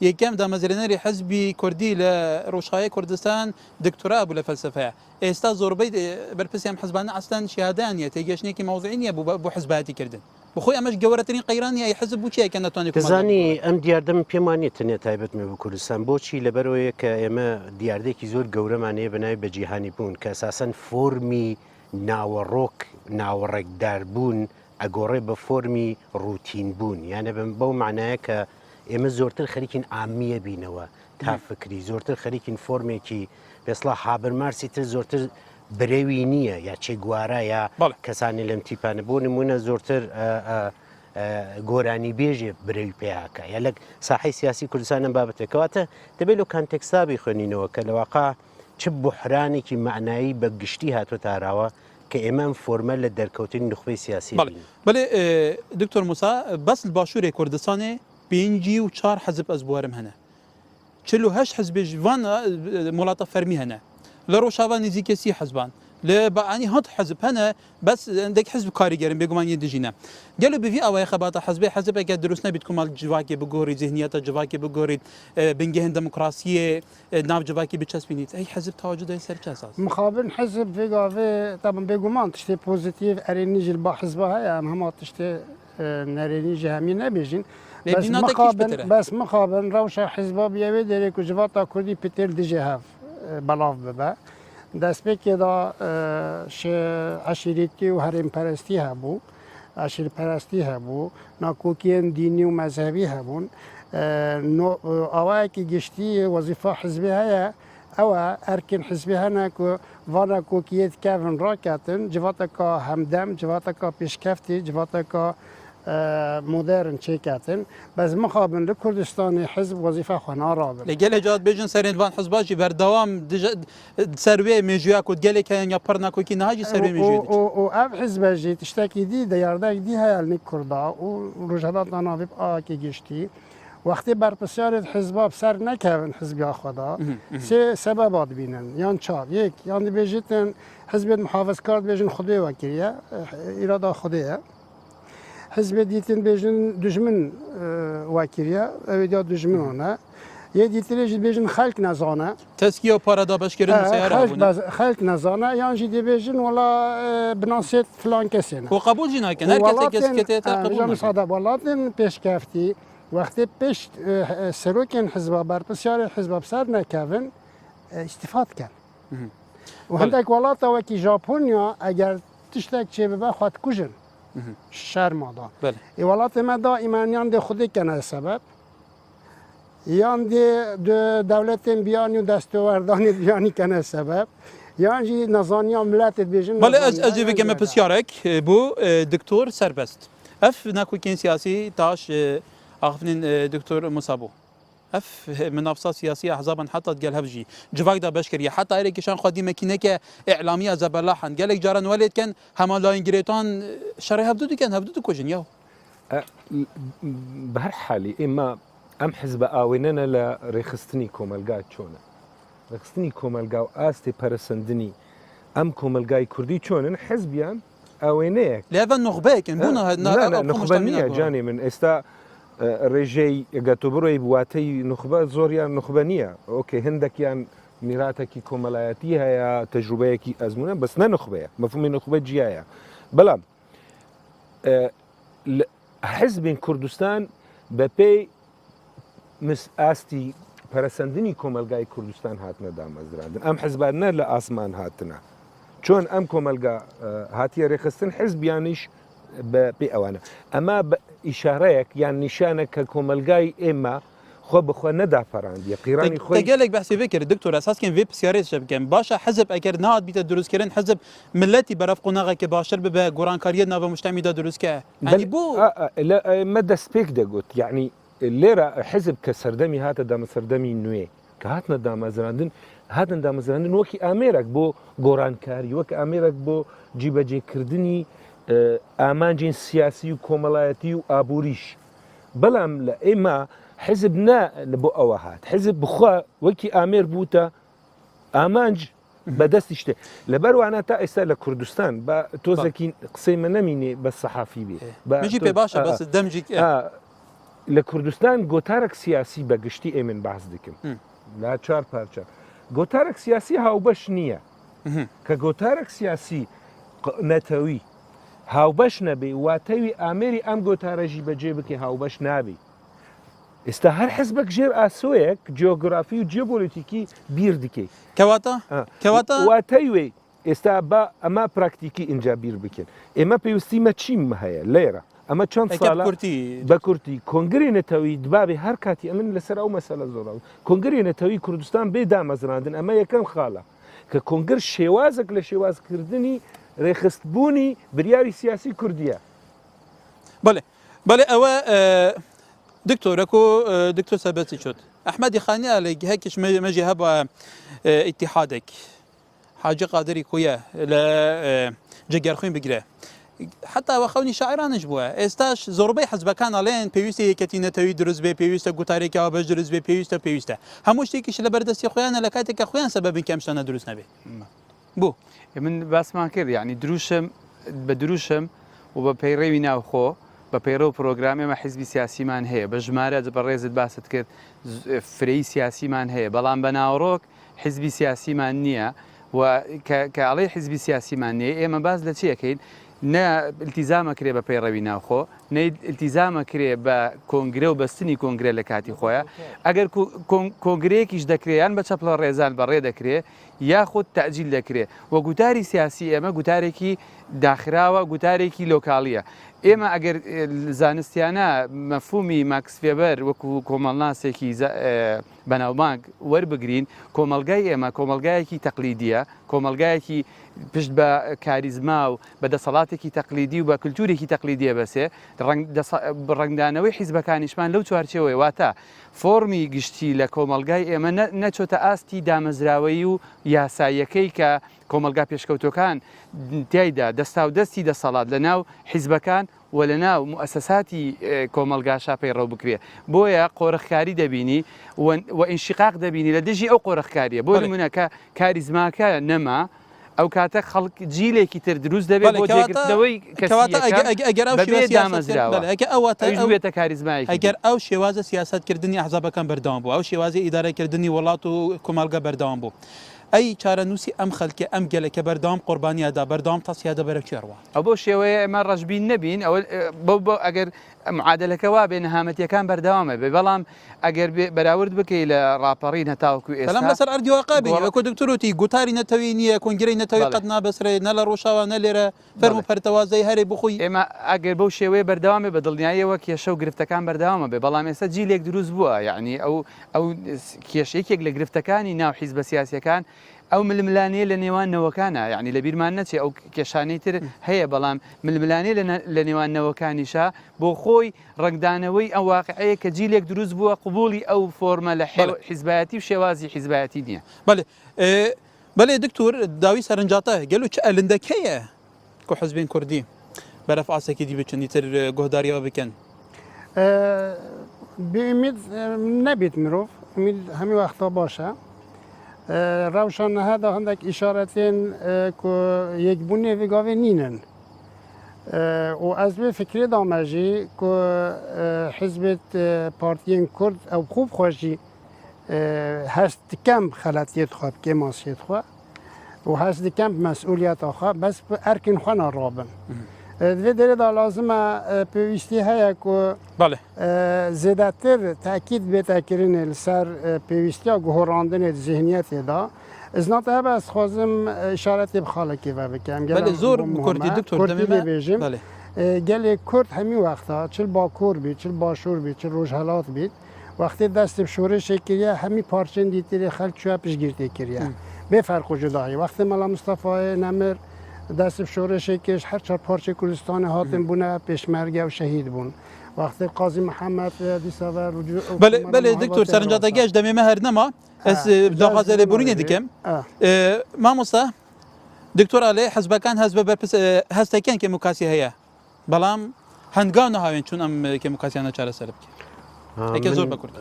یەکەم دامەزرێنەری حەزبی کوردی لە ڕۆژخایە کوردستان دکتۆرا بوو لە فەلسفەیە ئێستا زۆربەی بەرپرسی ئەم حەزبانە ئەستان شیادانیە تێگەشتێکی مەوزعی نییە بۆ حەزبایەتی کردن بخۆی ئەمەش گەورەترین قەیرانی ئەی حەزب بوو چیەکە ناتوانێت دەزانی ئەم دیاردەم پێمان نیە تەنێت تایبەتمە بە کوردستان بۆچی لەبەرەوەیە کە ئێمە دیاردێکی زۆر گەورەمانەیە بەناوی بەجیهانی بوون کە ئەساسەن فۆرمی ناوەڕۆک ناوەڕێکداربوون ئەگۆڕێ بە فۆرمی ڕوتین بوون یانە بەو معنایە کە ئێمە زۆرتر خەریکین ئامیە بینەوە تا فکری زۆرتر خەریکین فۆرمێکی بێسڵا هابرمارسی تر زۆرتر برێوی نییە یا چێ گوارە یا کەسانی لەم تیپانە بۆ نمونە زۆرتر گۆرانی بێژێ برەوی پێیاکە یا لە ساحەی سیاسی کوردستانە بابەتێکەواتە دەبێت لە کانتێکسابی خوێنینەوە کە لەواقع چ بحرانێکی معنایی بە گشتی هاتووە تاراوە کە ئێمە ئەم فۆرمە لە دەرکەوتنی نخبەی سیاسی بەڵێ دکتۆر موسا بەس باشووری کوردستانێ پێنجی و چار حەزب ئەزبوارم هەنە 48 حەزبێژ وان وڵاتە فەرمی هەنە لە ڕۆژاوا نزیکە 30 حەزبان لە بەعانی هەت حەزب هەنە بەس هەندێک حەزب کاریگەرن بێگومانی دژینە گەلو بڤی ئەوەیە خەباتە حەزبێ حەزبێکە دروست نەبیت کومەڵ جواکی بگۆڕی ذهنیەتە جواکی بگۆڕیت بنگهێن دموکراسیە ناو جواکی بچەسبینیت ئەی حەزب تەواجدای سەر چ ئەساس مخابن حزب vêgavê taban bêguman tiştê pozitif erênî jî ba hizba heye em hema tiştê nerênî jî hemî nebêjin bes mixabin rewşa hizba biyewê derê ku civata Kurdî pitêr dijê hev belav bibe destpêkê da eşîretî û herêmperestî hebû eşîrperestî hebû nakokiyên dînî û mezhebî hebûn awayekî giştî wezîfa hizbê heye ew e erkên hizbê hene ku vana kokiyê dikevin raketin civateka hemdem civateka pêşkeftî civateka مدرن چیکاتن بس مخابن لکردستان حزب وظیفه خوانا رابن لگل جات بیجن سرین وان حزباجی بردوام سروی میجویا کد گله که یا پرنا کو کی نهاجی سروی میجوید و اف حزب جی تشتکی دی دیارده دی هیال نیک کردا و رجالات نانویب آکی گشتی وقتی برپسیار حزب سر نکردن حزب خدا سه سببات بینن یان چاو یک یان بیجتن حزب محافظ کار بیجن خدای وکیلیه اراده خدایه حزب دیتن بیجن دشمن وکیلیه اویدیا دشمن آنه یه دیتریش بیجن خلق نزانه تسکیه و پارا باش کردن سیاره خلق نزانه یان جدی بیجن ولا بناسیت فلان کسینه و قبول جی نکن هر کسی که قبول نکن ولاتن پیش کفتی وقتی پیش سروکن حزب برپسیار حزب سر نکردن استفاده کن و هندک ولات وکی ژاپنیا اگر تشتک چه به خود کجن شرم داد. بله. ولات ما دائما یان ده خودی کنه سبب یان ده دولت بیانی و دستاوردانی بیانی کنه سبب یان جی نزانیا ملت بیشتر. بله از بگم پسیارک بو دکتر سربست. اف نکوکین سیاسی تاش آخرین دکتر مصابو. اف منافسات سياسيه احزابا حتى قال هبجي جواك دا بشكريه حتى ايرك شان خدي ماكينه اعلاميه زبلاحن قال لك جارن ولد كان هما لا انجريتان شري هبدو كان هبدو كوجن ياو بهر حالي اما ام حزب اويننا لا ريخستني كوملغا چونه ريخستني كوملغا استي برسندني ام كوملغا كردي چونه حزبيان اوينيك لا النخبه كان بونا لا نخبنيه جاني من استا رجي قاتبروي بواتي نخبة زوريا نخبانية اوكي هندكيان ميراتكي كوملاياتي هي تجربيكي ازمونه بس نا نخبه مفهوم نخبه جيايا بلا حزب كردستان ببي مس استي برسندني كوملغاي كردستان هاتنا دامزراندن ام حزبنا لا اسمان هاتنا چون ام كوملغا هاتي رخصتن حزب يانيش بأوانا أما إشاريك يعني نشانك كوملغاي إما خو بخو ندا فراندي قيراني خو تقالك بحثي فكر دكتور أساس كان فيب سيارات شب كان باشا حزب أكر نهاد بيتا دروس كرين حزب ملتي برافقو ناغا كباشر ببا قران كاريد نافا مجتمعي دا دروس كا يعني بو لا مدى سبيك دا قلت يعني الليرة حزب كسردمي هاتا دام سردمي نوي كهاتنا دام زراندن هاتنا دام زراندن وكي أميرك بو قران كاري وكي أميرك بو جيبا جي كردني آمانجين سياسي وكوملاياتي وآبوريش بلام لا إما حزبنا لبو أوهات حزب بخوا وكي آمير بوتا آمانج بدست يشتي لبرو أنا تا إستا لكردستان با توزكين قسيمة نميني بس صحافي بي مجي بباشا بس دمجي لكردستان قوتارك سياسي بقشتي إيمن بحث ديكم لا چار پارچا قوتارك سياسي هاو باش نية كقوتارك سياسي نتوي هاوبەش نەبێ واتەوی ئامێری ئەم گۆتارەژی بەجێ بکە هاوبەش نابێ ئێستا هەر حزبێک ژێر ئاسۆیەک جیۆگرافی و جیۆپۆلیتیکی بیر دکەی کەواتە واتەوێ ئێستا بە ئەمە پراکتیکی اینجا بیر بکەن ئێمە پێویستیمە چیم هەیە لێرە ئەمە چەند ساڵە بە کورتی کۆنگری نەتەوەی دبابێ هەر کاتی ئەمن لەسەر ئەو مەسەلە زۆرەوە کۆنگری نەتەوەی کوردستان بێ دامەزراندن ئەمە یەکەم خاڵە کە کۆنگر شێوازێک لە شێوازکردنی ريخستبوني برياري سياسي كردية. بله أوا دكتور أكو دكتور سبتي شوت أحمد خاني على هيكش مجي هبا اتحادك حاجة قادري كويا لا جگر خوين بقرا حتى وخوني شاعران جبوا استاش زربي حزب كان علين بيوستي كتينة توي دروز بي بيوستا قطاريكا وباش دروز بي بيوستا هموش تيكش لبردستي خويانا لكاتك خويان سبب كم سنة دروس نبي بو من بس ما كده يعني دروشم بدروشم وببيروي ناوخو ببيرو برنامج ما حزب سياسي مان هي بجمارة بريزة باست كده فري سياسي مان هي بلان بناوروك حزب سياسي مان نية وكعلي حزب سياسي مان نية إما باز لشيء أكيد نا التزام كريه ببيروي ناوخو نا التزام كريه بكونغري وبستني كونغري لكاتي خويا أجر كونغري كيش دكريان بتشابل الرئيزان بريدة كريه یاخود تەجیل دەکرێت وە گوتاری سیاسی ئێمە گوتارێکی داخراوە گوتارێکی لۆکاڵیە ئێمە ئەگەر زانستیانە مەفهومی ماکس فێبەر وەکو کۆمەڵناسێکی بەناوبانگ وەربگرین کۆمەلگای ئێمە کۆمەلگایەکی تەقلیدیە کۆمەلگایەکی پشت بە کاریزما و بەدەسەڵاتێکی تەقلیدی و بە کللتورێکی تەقلیدیە بەسێ ڕنگدانەوەی حیزبەکانیشمان لەو چوارچەوەی واتە فۆرمی گشتی لە کۆمەلگای ئێمە نەچۆتە ئاستی دامەزراوەی و یاساییەکەی کە کۆمەلگا پێشکەوتەکان تایدا دەستا و دەستی دەسەڵات لە ناو حیزبەکان و لە ناو مؤسساتی کۆمەلگا شاپەی ڕەو بکرێ بۆیە قۆرەخکاری دەبینی و ئینشقاق دەبینی لە دژی ئەو قۆرەخکاریە بۆ نمونەکە کاریزماکە نەما ئەو کاتە خەڵک جیلێکی تر دروست دەبێت بۆ جێگرتنەوەی کەسیەکە کاریزمایی ئەگەر ئەو شێوازە سیاستکردنی ئەحزابەکان بەردەوام بوو ئەو شێوازی ئیدارەکردنی وڵات و کۆمەلگا بەردەوام بوو ئەی چارەنووسی ئەم خەڵکە ئەم گەلەکە بەردەوام قوربانیادا بەردەوام تەسیادە بەرە چێڕوە ئەو بۆ شێوەیە ئەمە ڕەشبین نەبین ئەوە ئەگەر معادلەکە وا بێ نەهامەتیەکان بەردەوامە بێ بەڵام ئەگەر بەراورد بکەی لە ڕاپەڕی هەتاوەکو ئێستا بەڵام لەسەر ئەردیواقابی وەکو دکتۆروتی گوتاری نەتەوەی نییە کۆنگرەی نەتەوەی قەت نابەسرێ نە لە ڕۆژاوە نە لێرە فەرمو پەرتەوازەی هەرێ بخۆی ئێمە ئەگەر بەو شێوەیە بەردەوامێ بە دڵنیاییەوە کێشە و گرفتەکان بەردەوامە بێ بەڵام ئێستا جیلێک دروست بووە یعنی ئەو کێشەیەکێک لە گرفتەکانی ناو حیزبە سیاسیەکان ئەو ململانەیە لە نێوان نەوەکانە یعنی لە بیرمان نەچێ ئەو کێشانەی تر هەیە بەڵام ململانەیە لە نێوان نەوەکانیشا بۆ خۆی ڕنگدانەوەی ئەو واقعەیە کە جیلێک دروست بووە قبولی ئەو فۆرمە لە حیزبایەتی و شێوازی حیزبایەتی نییە بەڵێ دکتۆر داوی سەرنجاتە گەلو چ ئەلندەکەیە کۆ حزبین کوردی بەرەف ئاسێکی دی بچنی تر گۆهداریەوە بکەن بێمید نەبێت مرۆڤ هەمی وەختا باشە ڕەوشان نەهادا هەندێک ئیشارەتێن یەکبوونێ ڤگاوێ نینن و ئەس بێ فکرێ دامەژی کو حزبێت پارتیên کورد ئەو خوب خۆشی هەست دکەم خەلەتیێت خوا بکێ ماسیێت خوا و هەست دکەم مەسئولیەتە خوا بەس ئەرکن خوا ناڕابن دوێ دەرێدا لازمە پێویستی هەیە و زێدەتر تاکید بێتەکردنێ لەسەر پێویستیا گۆڕاندنێ ذهنیەتێدا ئزناتە هەبە ئەس خوازم ئیشارەتی بخاڵێکی بە بکەم زۆر کوردی دکتۆر دەبێژم gelê Kurd hemî wexta çil Bakur bî, çil Başûr bî, çil Rojhelat bî, wextê dest bi şoreşê kiriye hemî parçên dîtirê xelk çûya piştgirtê kiriye. Bê ferq û cudayî. Wextê Mela Mustafayê Nemir dest bi şoreşê kiriş her çar parçê Kurdistanê hatin bûne pêşmerge û şehîd bûn. Wextê Qazî Mihemed dîsa ve Belê diktor serencata geş demê me her nema ez daxwaza lêborînê dikim. Mamosta Diktor alê hezbekan hezbe berpis hestekên kemokasî heye. Belam hengav nahawên çûn em kemokasiyana çareser bike. Eke zor be Kurd.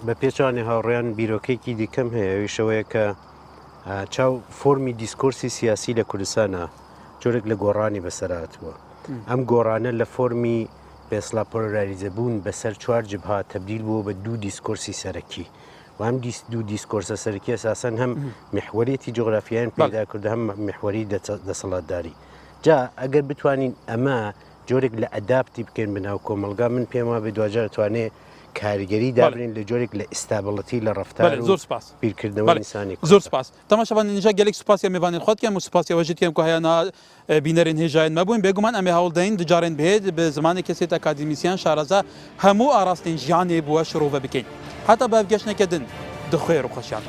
Be pêçanê hawreyan bîrokekî dikim heye wî şeweyeke çaw formî dîskorsî siyasî li Kurdistana corek li goranî beser hatibû. Em gorane li formî besla polarizebûn beser çwar cibha tebdîl bû be dû dîskorsî serekî. و هم دو دیسکورس سرکی اساسا هم محوریتی جغرافیایی پیدا کرده هم محوری دەسەڵاتداری جا ئەگەر بتوانین ئەمە جۆرێک لە ئەداپتی بکەین بناو کۆمەلگا من پێما بێ دوجار توانێ کاریگەری دابرین لە جۆرێک لە ئیستابڵەتی لە ڕەفتار و بیرکردنەوەی ئینسانی زۆر سپاس تەماشاوان اینجا gelek سوپاسیا میوانên xwedkem û spasiya wejîtkem ku heyana bînerên hêjayên me bûn bêguman em ê hewldeyîn di carên bihêd bi zimanê kesêt akademîsyen şaraza hemû arastên jiyanê bûye şirove bikein heta bi ev geşneke din di xêr û xweşiyan